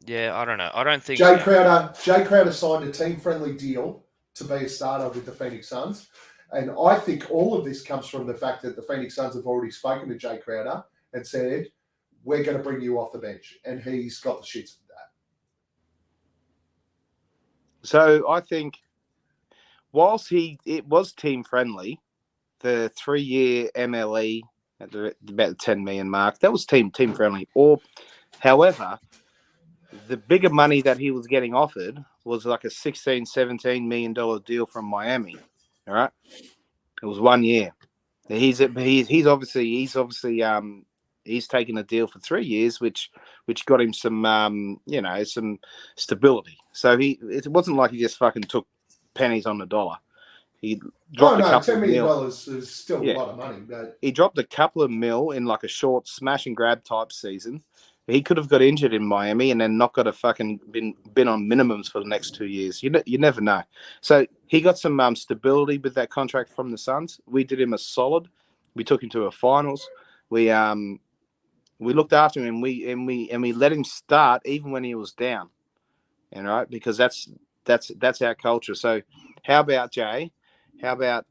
yeah, I don't know. I don't think Jay Crowder signed a team-friendly deal to be a starter with the Phoenix Suns. And I think all of this comes from the fact that the Phoenix Suns have already spoken to Jay Crowder and said, we're going to bring you off the bench. And he's got the shits with that. So I think whilst it was team-friendly, the 3-year MLE at about the 10 million mark, that was team-friendly. However, the bigger money that he was getting offered was like a $16-17 million deal from Miami. All right, it was 1 year. He's obviously taken a deal for 3 years, which got him some some stability. So it wasn't like he just fucking took pennies on the dollar. He dropped a couple $10 of million mil. is still a lot of money. But He dropped a couple of mil in like a short smash and grab type season. He could have got injured in Miami and then not got a fucking been on minimums for the next 2 years. You never know. So he got some stability with that contract from the Suns. We did him a solid. We took him to a finals. We looked after him and we let him start even when he was down. And right, because that's our culture. So how about Jay? How about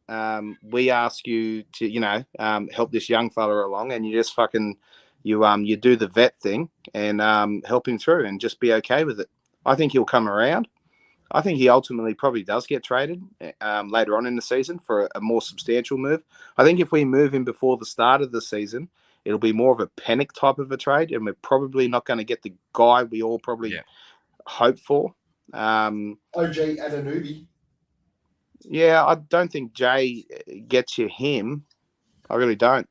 we ask you to help this young fella along, and you just fucking you do the vet thing and help him through and just be okay with it. I think he'll come around. I think he ultimately probably does get traded later on in the season for a more substantial move. I think if we move him before the start of the season, it'll be more of a panic type of a trade, and we're probably not going to get the guy we all probably hope for. OG Anunoby. Yeah, I don't think Jay gets you him. I really don't.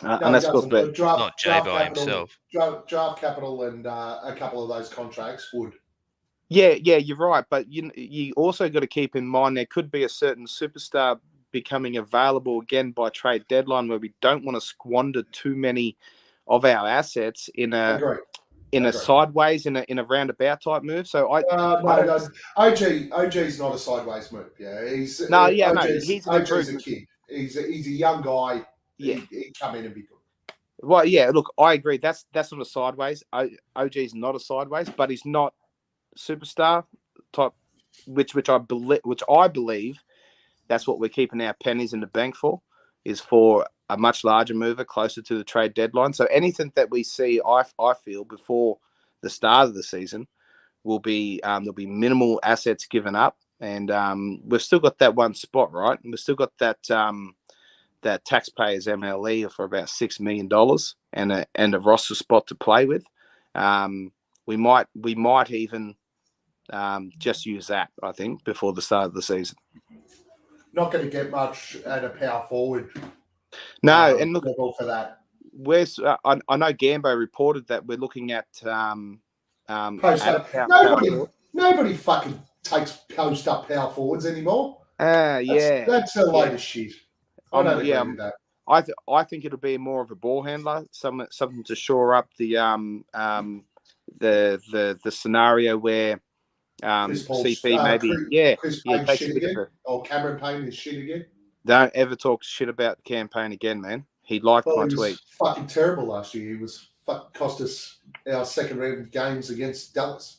Unless not Jay by himself. Draft capital and a couple of those contracts would. Yeah, you're right. But you also got to keep in mind there could be a certain superstar becoming available again by trade deadline where we don't want to squander too many of our assets in a sideways in a roundabout type move. So no. OG's not a sideways move. Yeah, he's an OG's a kid. He's a young guy. Yeah, he'd come in and be good. Well, yeah. Look, I agree. That's not a sideways. OG's not a sideways, but he's not superstar type, which I believe that's what we're keeping our pennies in the bank for, is for a much larger mover closer to the trade deadline. So anything that we see, I feel before the start of the season will be there'll be minimal assets given up, and we've still got that one spot, right? And we've still got that that taxpayers MLE for about $6 million and a roster spot to play with. We might even just use that, I think, before the start of the season. Not going to get much at a power forward. No, and look for that. I know Gambo reported that we're looking at nobody fucking takes post up power forwards anymore. That's a load of shit. I don't agree with that. I think it'll be more of a ball handler, something to shore up the scenario where CP maybe Chris Payne shit again, or Cameron Payne is shit again. Don't ever talk shit about the campaign again, man. He liked my tweet. He was fucking terrible last year. He was cost us our second round games against Dallas.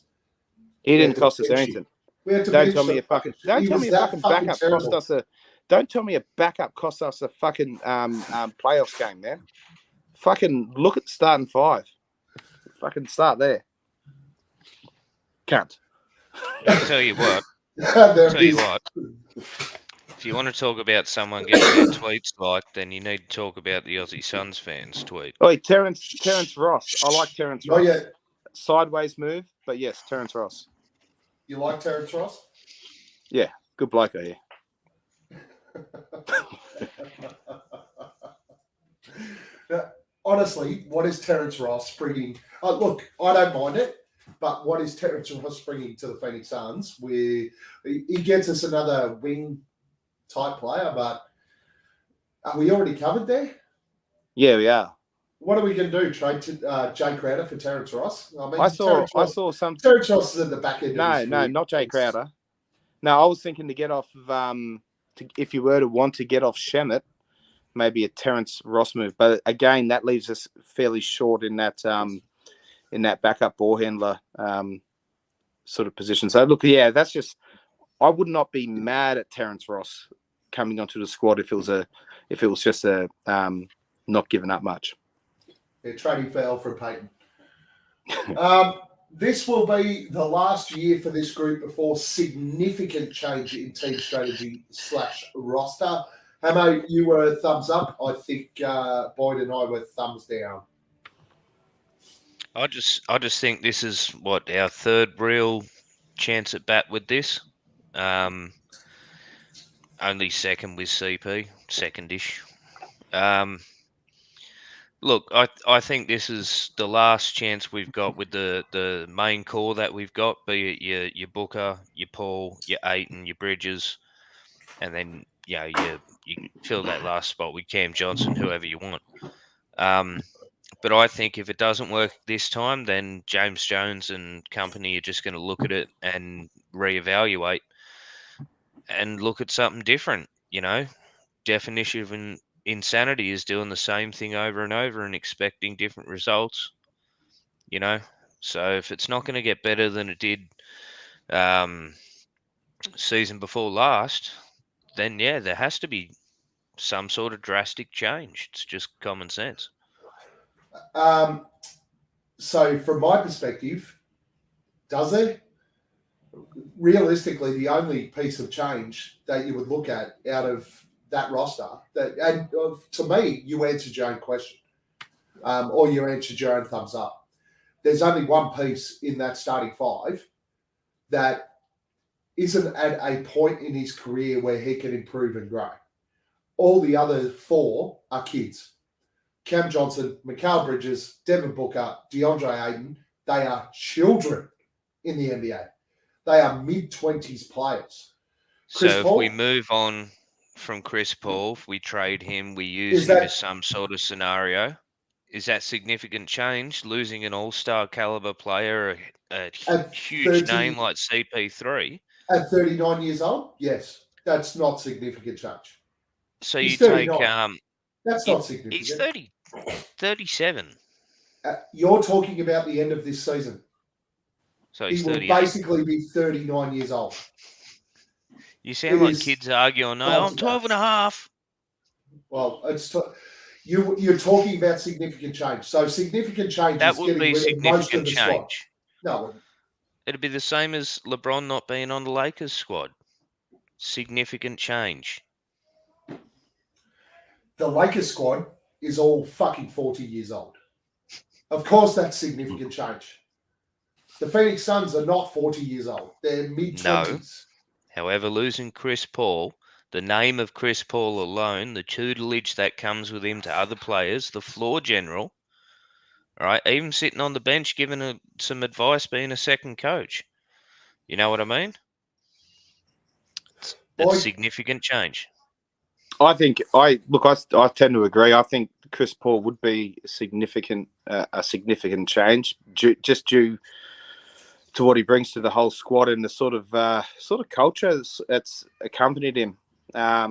He didn't cost us anything. Don't tell me a backup cost us a fucking playoffs game, man. Fucking look at the starting five. Fucking start there. Can't. I'll tell you what. There Tell you is. what, if you want to talk about someone getting their tweets liked, then you need to talk about the Aussie Suns fans tweet. Oh, Terence Ross. I like Terence Oh, Ross. yeah. Sideways move, but yes, Terence Ross. You like Terence Ross? Yeah, good bloke, I hear. Now, honestly, what is Terence Ross bringing? Look, I don't mind it, but what is Terence Ross bringing to the Phoenix Suns? Where he gets us another wing type player, but are we already covered there? Yeah, we are. What are we going to do? Trade to Jay Crowder for Terence Ross? I mean, I saw some. Terence Ross is at the back end. No, of his career. not Jay Crowder. No, I was thinking to get off of if you were to want to get off Shemet, maybe a Terence Ross move. But again, that leaves us fairly short in that backup ball handler sort of position. So look, yeah, that's just. I would not be mad at Terence Ross coming onto the squad if it was just a not giving up much. Yeah, trading for Alfred Payton. This will be the last year for this group before significant change in team strategy / roster. Hamo, you were thumbs up. I think Boyd and I were thumbs down. I just think this is what our third real chance at bat with this. Only second with CP, second-ish. Look, I think this is the last chance we've got with the main core that we've got, be it your Booker, your Paul, your Ayton, your Bridges, and then you fill that last spot with Cam Johnson, whoever you want. But I think if it doesn't work this time, then James Jones and company are just going to look at it and reevaluate and look at something different. Definition of insanity is doing the same thing over and over and expecting different results. So if it's not going to get better than it did season before last, then yeah, there has to be some sort of drastic change. It's just common sense. So from my perspective, does there? Realistically, the only piece of change that you would look at out of that roster, to me, you answered your own question, or you answered your own thumbs up. There's only one piece in that starting five that isn't at a point in his career where he can improve and grow. All the other four are kids. Cam Johnson, Mikal Bridges, Devin Booker, DeAndre Ayton, they are children in the NBA. They are mid-20s players. So if we move on from Chris Paul, if we trade him, we use him as some sort of scenario. Is that significant change, losing an all-star caliber player, a huge name like CP3? At 39 years old, yes. That's not significant change. So you take... that's not significant. He's 37. You're talking about the end of this season. So he's he will 38. basically be 39 years old. You sound like kids arguing, no, I'm 12 and a half. Well, you're talking about significant change. So significant change that is would be significant change. Squad. No. It'd be the same as LeBron not being on the Lakers squad. Significant change. The Lakers squad is all fucking 40 years old. Of course, that's significant change. The Phoenix Suns are not 40 years old. They're mid-20s. No. However, losing Chris Paul, the name of Chris Paul alone, the tutelage that comes with him to other players, the floor general, right? Even sitting on the bench giving some advice, being a second coach. You know what I mean? It's significant change. I think I tend to agree. I think Chris Paul would be a significant change, just due to what he brings to the whole squad and the sort of culture that's accompanied him. I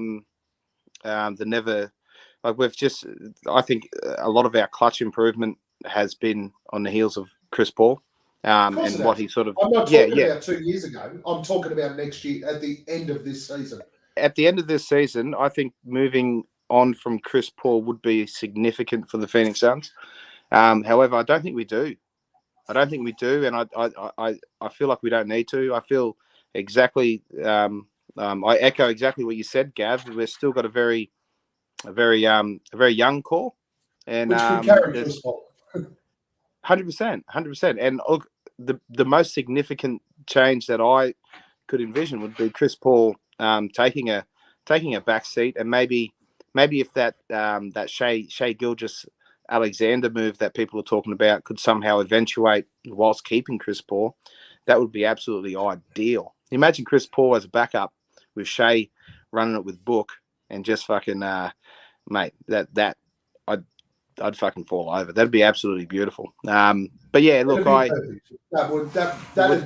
think a lot of our clutch improvement has been on the heels of Chris Paul. And what he sort of... I'm not talking about 2 years ago. I'm talking about next year at the end of this season. At the end of this season, I think moving on from Chris Paul would be significant for the Phoenix Suns. However, I don't think we do. And I feel like we don't need to. I feel exactly. I echo exactly what you said, Gav. We've still got a very young core, and Which could carry there's Chris Paul. 100%. And look, the most significant change that I could envision would be Chris Paul taking a back seat, and maybe if that Shea Gilgeous Alexander move that people are talking about could somehow eventuate whilst keeping Chris Paul, that would be absolutely ideal. Imagine Chris Paul as a backup with Shea running it with Book, and just fucking mate, that I'd fucking fall over. That'd be absolutely beautiful. But yeah, look,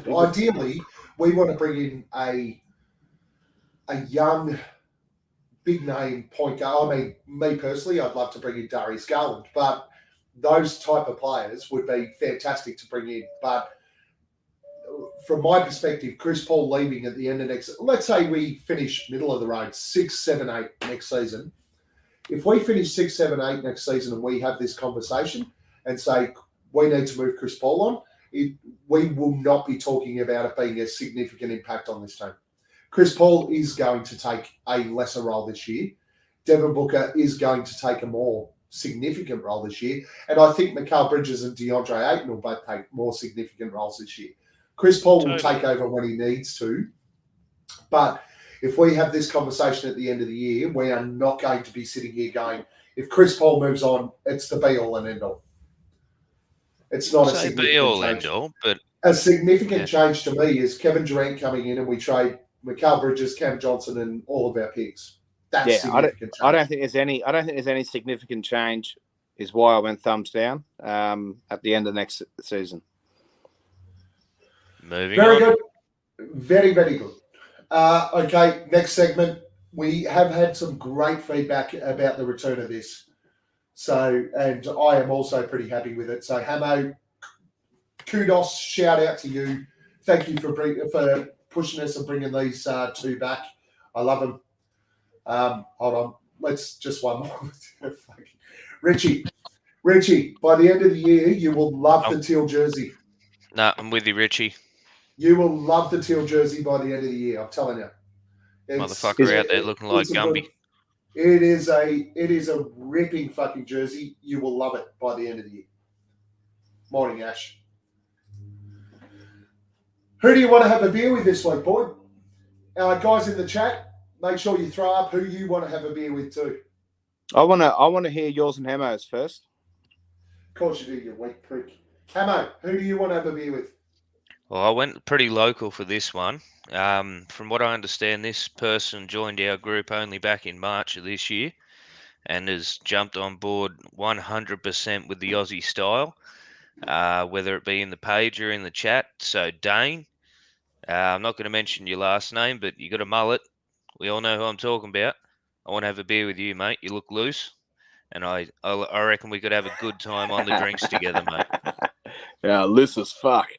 Ideally, we want to bring in a young, big name point guard. I mean, me personally, I'd love to bring in Darius Garland, but those type of players would be fantastic to bring in. But from my perspective, Chris Paul leaving at the end of let's say we finish middle of the road, 6, 7, 8 next season. If we finish 6, 7, 8 next season and we have this conversation and say we need to move Chris Paul on, we will not be talking about it being a significant impact on this team. Chris Paul is going to take a lesser role this year. Devin Booker is going to take a more significant role this year. And I think Mikal Bridges and DeAndre Ayton will both take more significant roles this year. Chris Paul will take over when he needs to. But if we have this conversation at the end of the year, we are not going to be sitting here going, if Chris Paul moves on, it's the be-all and end-all. It's not a significant change. End-all, but a significant change to me is Kevin Durant coming in and we trade Mikal Bridges, Cam Johnson, and all of our picks. That's significant. I don't think there's any significant change. Is why I went thumbs down at the end of next season. Very good. Very, very good. Okay, next segment. We have had some great feedback about the return of this. So, and I am also pretty happy with it. So, Hamo, kudos, shout out to you. Thank you for pushing us and bringing these two back. I love them. Hold on. Let's just one more. Richie, by the end of the year, you will love the teal jersey. No, I'm with you, Richie. You will love the teal jersey by the end of the year. I'm telling you. Motherfucker out there looking like Gumby. It is a ripping fucking jersey. You will love it by the end of the year. Morning, Ash. Who do you want to have a beer with this week, boy? Guys in the chat, make sure you throw up who you want to have a beer with too. I want to hear yours and Hamo's first. Of course you do, you weak prick. Hamo, who do you want to have a beer with? Well, I went pretty local for this one. From what I understand, this person joined our group only back in March of this year and has jumped on board 100% with the Aussie style, whether it be in the page or in the chat. So, Dane, I'm not going to mention your last name, but you got a mullet. We all know who I'm talking about. I want to have a beer with you, mate. You look loose. And I reckon we could have a good time on the drinks together, mate. Yeah, loose as fuck.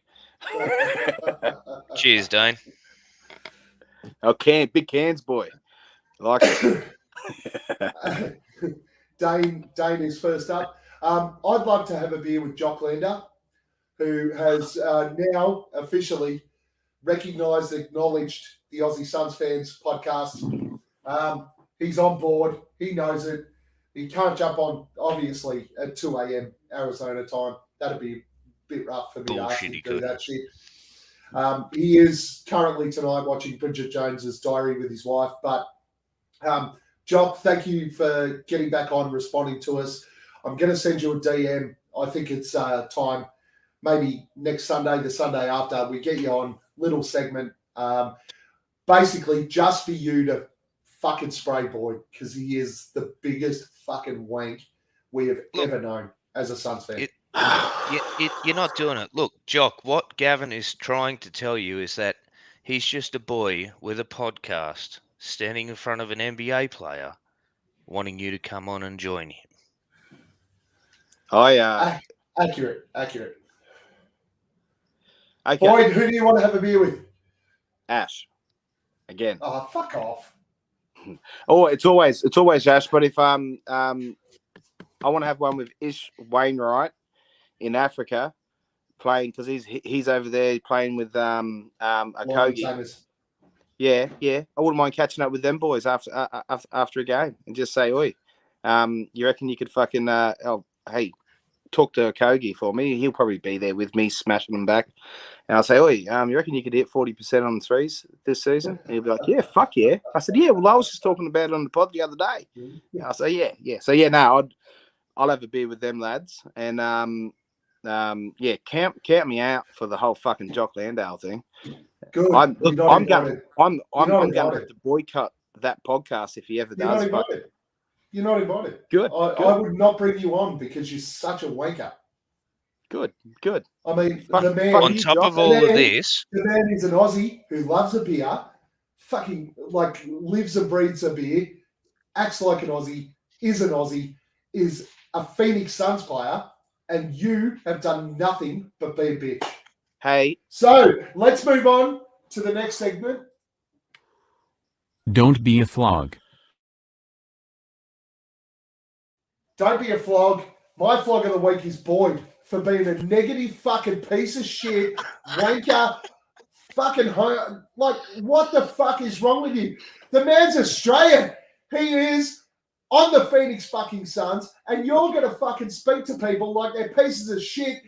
Cheers, Dane. Okay, big cans, boy. I like it. Dane is first up. I'd love to have a beer with Jock Lander, who has now officially recognised, acknowledged the Aussie Suns Fans podcast. He's on board. He knows it. He can't jump on, obviously, at 2 a.m. Arizona time. That'd be a bit rough for me to ask him to do that shit. He is currently tonight watching Bridget Jones's Diary with his wife. But, Jock, thank you for getting back on, responding to us. I'm going to send you a DM. I think it's time, maybe next Sunday, the Sunday after, we get you on, little segment, basically just for you to fucking spray boy, because he is the biggest fucking wank we have ever known as a Suns fan. You're not doing it. Look, Jock, what Gavin is trying to tell you is that he's just a boy with a podcast standing in front of an NBA player wanting you to come on and join him. Accurate. Okay. Boyd, who do you want to have a beer with? Ash. Again. Oh, fuck off. Oh, it's always Ash. But if I want to have one with Ish Wainwright in Africa, playing because he's over there playing with Akogi. Yeah. I wouldn't mind catching up with them boys after a game and just say, oi, you reckon you could fucking, hey, talk to Kogi for me? He'll probably be there with me smashing them back. And I'll say, oi, you reckon you could hit 40% on threes this season? And he'll be like, yeah, fuck yeah. I said, yeah, well, I was just talking about it on the pod the other day. And I'll say, yeah. So, yeah, no, I'll have a beer with them lads. And, count me out for the whole fucking Jock Landale thing. Good. I'm You're not going invited. to have to boycott that podcast if he ever You're does. not invited. You're not invited. Good. I would not bring you on because you're such a wanker. Good. I mean, Fuck the On top of all of this, the man is an Aussie who loves a beer, fucking like lives and breathes a beer, acts like an Aussie, is a Phoenix Suns player, and you have done nothing but be a bitch. Hey. So let's move on to the next segment. Don't be a flog. Don't be a flog. My flog of the week is Boyd for being a negative fucking piece of shit, wanker, fucking like, what the fuck is wrong with you? The man's Australian. He is on the Phoenix fucking Suns, and you're going to fucking speak to people like they're pieces of shit.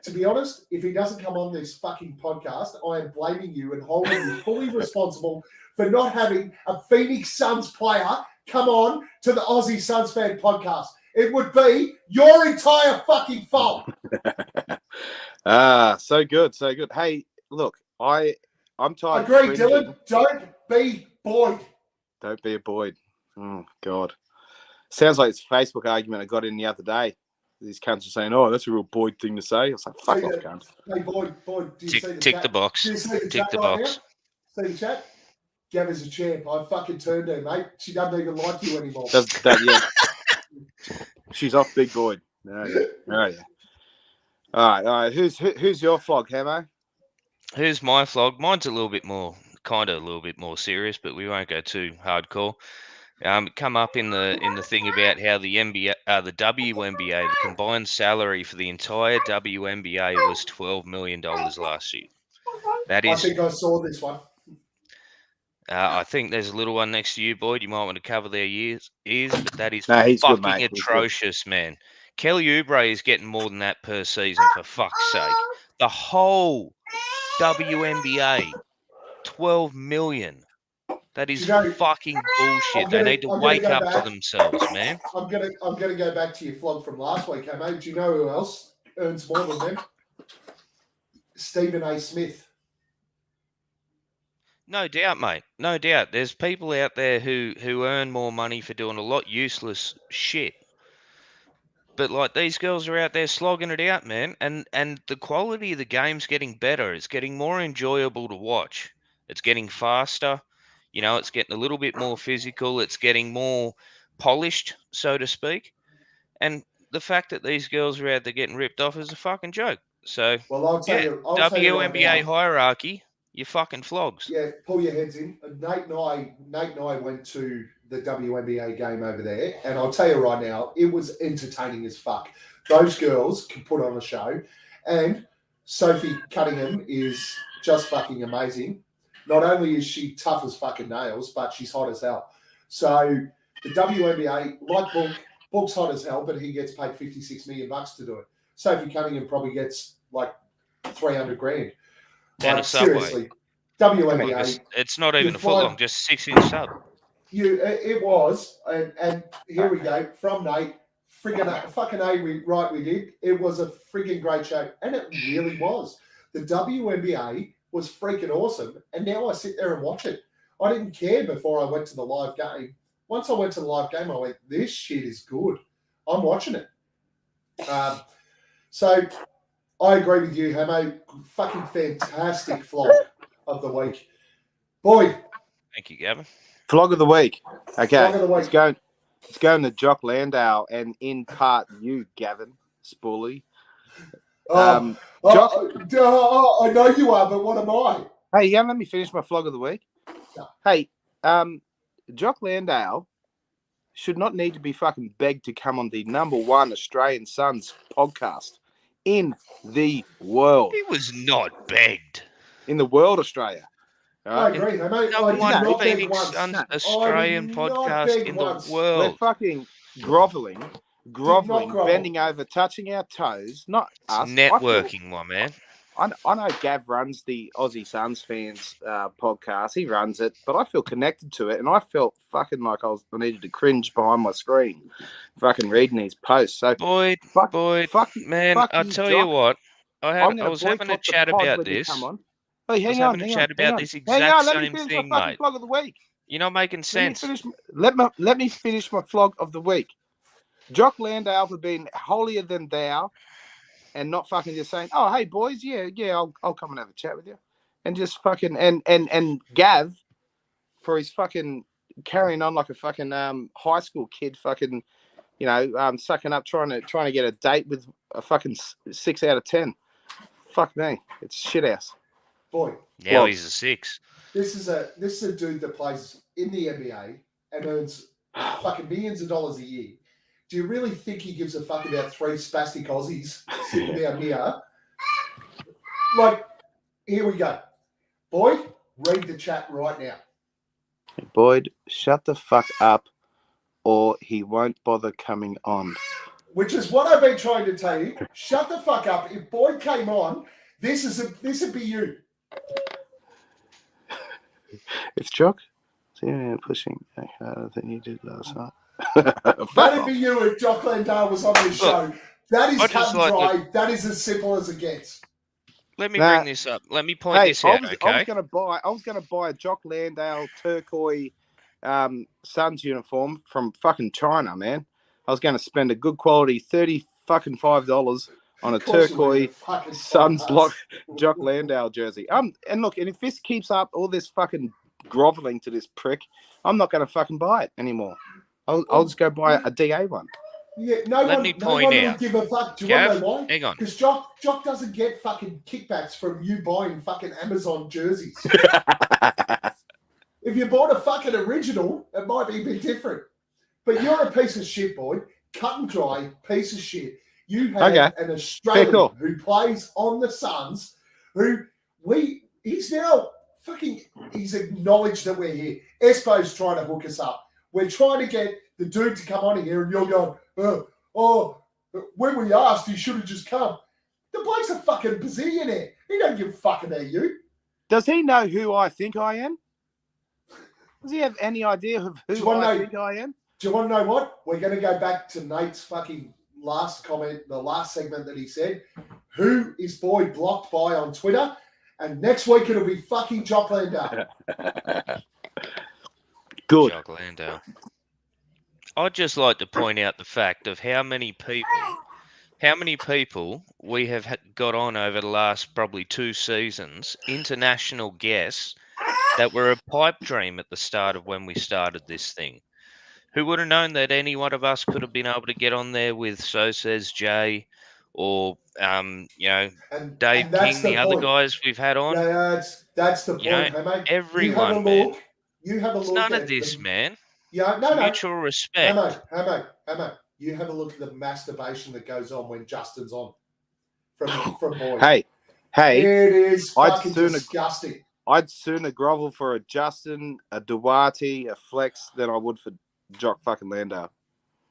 To be honest, if he doesn't come on this fucking podcast, I am blaming you and holding you fully responsible for not having a Phoenix Suns player come on to the Aussie Suns fan podcast. It would be your entire fucking fault. So good. Hey, look, I'm tired. Agreed, Dylan. Don't be Boyd. Don't be a Boyd. Oh, God. Sounds like it's a Facebook argument I got in the other day. These cunts are saying, oh, that's a real Boyd thing to say. I was like, fuck off, cunt. Hey, Boyd, do you see the tick chat? the box. Do you see the Tick chat the right box. now? See the chat? Gav is a champ. I fucking turned her, mate. She doesn't even like you anymore. Yeah. She's off Big Boyd. Oh, yeah. All right. Who's your flog, Hamo? Who's my flog? Mine's a little bit more serious, but we won't go too hardcore. Come up in the thing about how the NBA, the WNBA, the combined salary for the entire WNBA was $12 million last year. That is. I think I saw this one. I think there's a little one next to you, Boyd. You might want to cover their ears, but that is he's fucking good, mate. atrocious, man. Kelly Oubre is getting more than that per season, for fuck's sake. The whole WNBA, $12 million. That is fucking bullshit. They need to wake up to themselves, man. I'm gonna go back to your flog from last week, mate. Do you know who else earns more than them? Stephen A. Smith. No doubt, mate. No doubt. There's people out there who earn more money for doing a lot useless shit. But like these girls are out there slogging it out, man. And the quality of the game's getting better. It's getting more enjoyable to watch. It's getting faster. You know, it's getting a little bit more physical. It's getting more polished, so to speak. And the fact that these girls are out there getting ripped off is a fucking joke. So, well, I'll tell you WNBA right hierarchy, you fucking flogs. Yeah, pull your heads in. Nate and I went to the WNBA game over there, and I'll tell you right now, it was entertaining as fuck. Those girls can put on a show, and Sophie Cunningham is just fucking amazing. Not only is she tough as fucking nails, but she's hot as hell. So the WNBA, like Book's hot as hell, but he gets paid $56 million to do it. Sophie Cunningham probably gets like $300,000. Like, seriously, WNBA. It's not even a foot long, just 6-inch sub. It was, and here we go from Nate. Fucking A, we did. It was a friggin' great show, and it really was. The WNBA was freaking awesome, and now I sit there and watch it. I didn't care before I went to the live game. Once I went to the live game, I went, this shit is good. I'm watching it. So I agree with you, Hamo. Fucking fantastic flog of the week. Boy. Thank you, Gavin. Flog of the week. Okay. Flog of the week. It's going to Jock Landale and in part you, Gavin Spoolie. I know you are, but what am I? Hey, you let me finish my flog of the week. No. Hey, Jock Landale should not need to be fucking begged to come on the #1 Australian Suns podcast in the world. He was not begged. In the world, Australia. I agree, mate. I Number did one not beg Phoenix once. Suns I Australian did not podcast beg in the once. We're world. fucking groveling, grovel. bending over, touching our toes. Not It's us. networking, my man. I know Gav runs the Aussie Suns fans podcast. He runs it, but I feel connected to it, and I felt fucking like I needed to cringe behind my screen, fucking reading these posts. So Boyd, man, I tell you what, I was having a chat about this. Come on. Hey, I was hang on, having a hang chat on, about hang on. this Hang exact on, let me same finish thing, my fucking mate. flog of the week. You're not making sense. Let me finish my flog of the week. Jock Landale for being holier than thou, and not fucking just saying, "Oh, hey boys, yeah, I'll come and have a chat with you," and just fucking and Gav for his fucking carrying on like a fucking high school kid, fucking sucking up trying to get a date with a fucking 6 out of 10. Fuck me, it's shit house. Boy, Now he's a 6. this is a dude that plays in the NBA and earns fucking millions of dollars a year. Do you really think he gives a fuck about 3 spastic Aussies sitting down here? Like, here we go. Boyd, read the chat right now. Boyd, shut the fuck up, or he won't bother coming on. Which is what I've been trying to tell you. Shut the fuck up. If Boyd came on, this would be you. It's Jock. Pushing harder than you did last night. That'd be you if Jock Landale was on this show. That is cut and dry. That is as simple as it gets. Let me bring this up. Let me point this out, okay? I was gonna buy a Jock Landale turquoise Suns uniform from fucking China, man. I was gonna spend a good quality $35 on a turquoise Suns Jock Landale jersey. And look, and if this keeps up all this fucking groveling to this prick, I'm not gonna fucking buy it anymore. I'll just go buy a DA one. Yeah, no one would give a fuck. Do you want to know why? Hang on. Because Jock doesn't get fucking kickbacks from you buying fucking Amazon jerseys. If you bought a fucking original, it might be a bit different. But you're a piece of shit, boy. Cut and dry piece of shit. You have an Australian who plays on the Suns, he's acknowledged that we're here. Espo's trying to hook us up. We're trying to get the dude to come on here, and you're going, when we asked, he should have just come. The bloke's a fucking bazillionaire. He don't give a fuck about you. Does he know who I think I am? Does he have any idea of who I think I am? Do you want to know what? We're going to go back to Nate's fucking last comment, the last segment that he said. Who is Boyd blocked by on Twitter? And next week it'll be fucking Jock Landale. Good. Jock Landale. I'd just like to point out the fact of how many people we have got on over the last probably 2 seasons, international guests, that were a pipe dream at the start of when we started this thing. Who would have known that any one of us could have been able to get on there with So Says Jay or, Dave King, the other guys we've had on? Yeah, that's the point, mate. Everyone, man. You have a look. It's none of this, man. Yeah, no. Mutual respect. Hey, mate. You have a look at the masturbation that goes on when Justin's on from Boyd. Hey. It is fucking disgusting. I'd sooner grovel for a Justin, a Duarte, a Flex than I would for Jock fucking Landale.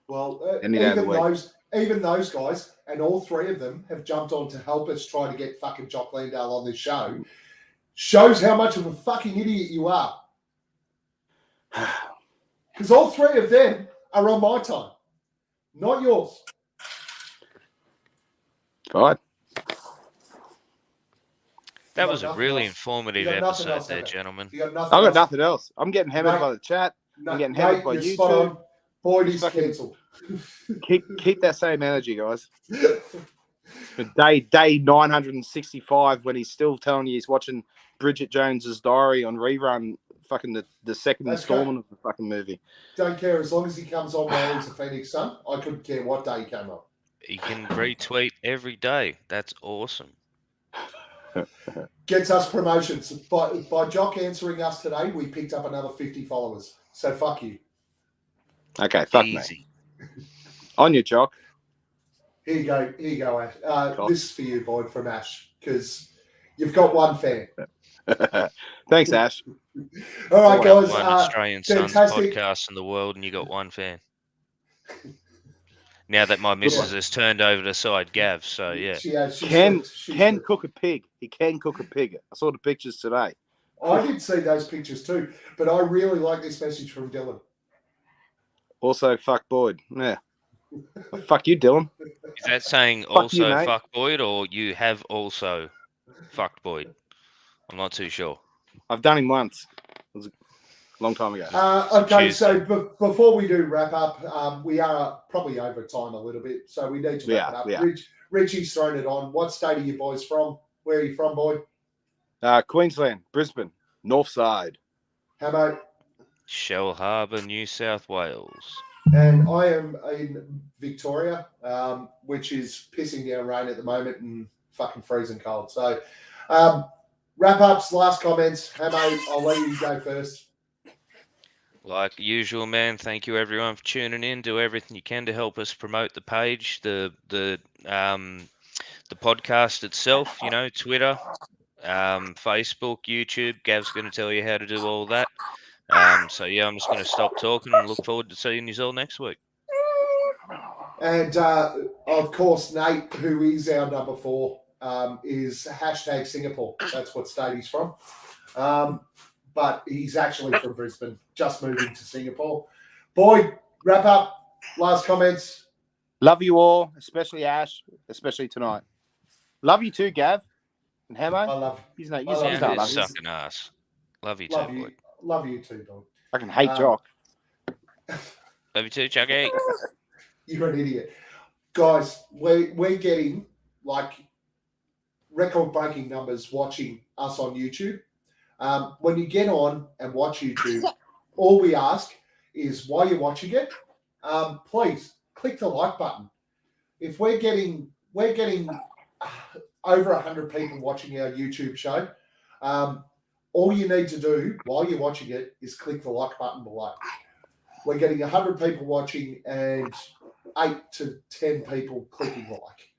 Well, even those guys, and all 3 of them have jumped on to help us try to get fucking Jock Landale on this show, shows how much of a fucking idiot you are. Because all 3 of them are on my time, not yours. Right. That was a really informative episode there, gentlemen. I've got nothing else. I'm getting hammered by the chat. I'm getting hammered by YouTube. Boyd is cancelled. Keep that same energy, guys. Day 965 when he's still telling you he's watching Bridget Jones's Diary on rerun, fucking the second installment of the fucking movie. Don't care as long as he comes on while he's a Phoenix Sun. I couldn't care what day he came on. He can retweet every day. That's awesome. Gets us promotions. By Jock answering us today, we picked up another 50 followers. So fuck you. Okay, fuck Easy. me. On you, Jock. Here you go, Ash. This is for you, Boyd, from Ash, because you've got one fan. Thanks, Ash. All right, Got guys. one Australian Suns Fantastic. podcast in the world, and you got one fan. Now that my missus has turned over to side Gav, so yeah. She has. Can cook a pig. He can cook a pig. I saw the pictures today. I did see those pictures too, but I really like this message from Dylan. Also, fuck Boyd. Yeah. Well, fuck you, Dylan. Is that saying you, also mate. fuck Boyd, or you have also fucked Boyd? I'm not too sure. I've done him once. It was a long time ago. Okay, Tuesday. so before we do wrap up, we are probably over time a little bit, so we need to wrap it up. Yeah. Richie's thrown it on. What state are you boys from? Where are you from, boy? Queensland, Brisbane, North Side. Hamo? Shell Harbour, New South Wales. And I am in Victoria, which is pissing down rain at the moment and fucking freezing cold. So, wrap-ups, last comments. Hamo, I'll let you go first. Like usual, man, thank you everyone for tuning in. Do everything you can to help us promote the page, the podcast itself, Twitter, Facebook, YouTube. Gav's going to tell you how to do all that. So, yeah, I'm just going to stop talking and look forward to seeing you all next week. And, of course, Nate, who is our number 4, is hashtag Singapore. That's what state he's from. But he's actually from Brisbane, just moving to Singapore. Boyd, wrap up, last comments. Love you all, especially Ash, especially tonight. Love you too, Gav and Hamo. I love you. You're sucking ass. Love you too, Boyd. Love you too, Boyd. I can hate Jock. Love you too, Chucky. You're an idiot. Guys, we're getting like record-breaking numbers watching us on YouTube. When you get on and watch YouTube, all we ask is while you're watching it, please click the like button. If we're getting over 100 people watching our YouTube show, all you need to do while you're watching it is click the like button below. We're getting 100 people watching and 8 to 10 people clicking like.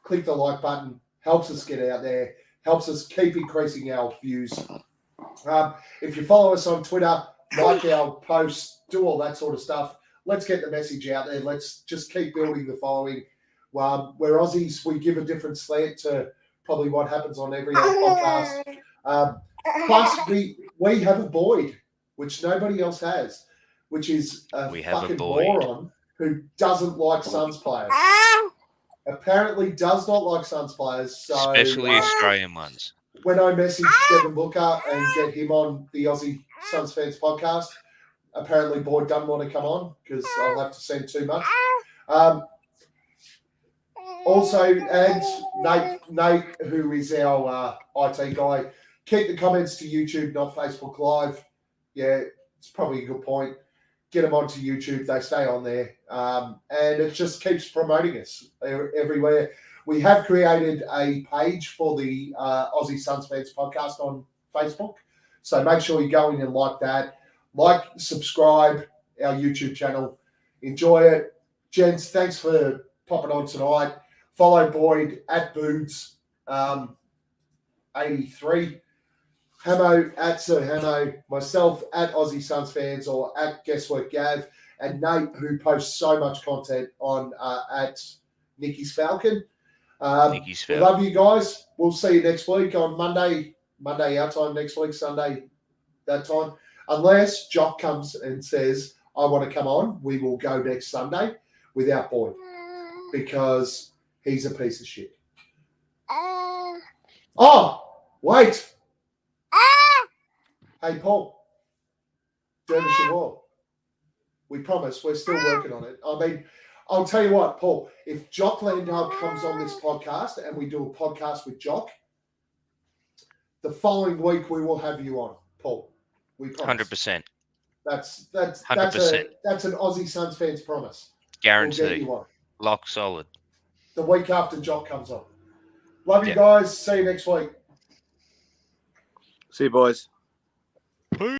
Click the like button, helps us get out there, helps us keep increasing our views. If you follow us on Twitter, like our posts, do all that sort of stuff. Let's get the message out there. Let's just keep building the following. We're Aussies. We give a different slant to probably what happens on every other podcast. Plus, we have a Boyd, which nobody else has, which is a fucking moron who doesn't like Suns players. Apparently does not like Suns players. So, especially Australian ones. When I message Devin Booker and get him on the Aussie Suns Fans podcast, apparently Boyd doesn't want to come on because I'll have to send too much. Also, and Nate, who is our IT guy, keep the comments to YouTube, not Facebook Live. Yeah, it's probably a good point. Get them onto YouTube. They stay on there. And it just keeps promoting us everywhere. We have created a page for the Aussie Suns Fans podcast on Facebook. So make sure you go in and like that. Like, subscribe our YouTube channel. Enjoy it. Gents, thanks for popping on tonight. Follow Boyd at Boods83. Hamo at Sir Hamo. Myself at Aussie Suns Fans or at Guesswork Gav. And Nate, who posts so much content on at Nicky's Falcon. We love you guys. We'll see you next week on Monday our time next week, Sunday that time. Unless Jock comes and says, I want to come on, we will go next Sunday without Boyd because he's a piece of shit. Oh, wait. Hey, Paul. Derbyshire Wall. We promise we're still working on it. I mean, I'll tell you what, Paul, if Jock Landau comes on this podcast and we do a podcast with Jock, the following week we will have you on, Paul. We promise. 100%. That's 100%. That's an Aussie Suns fans promise. Guaranteed. We'll get you on. Lock solid. The week after Jock comes on. Love you guys. See you next week. See you, boys.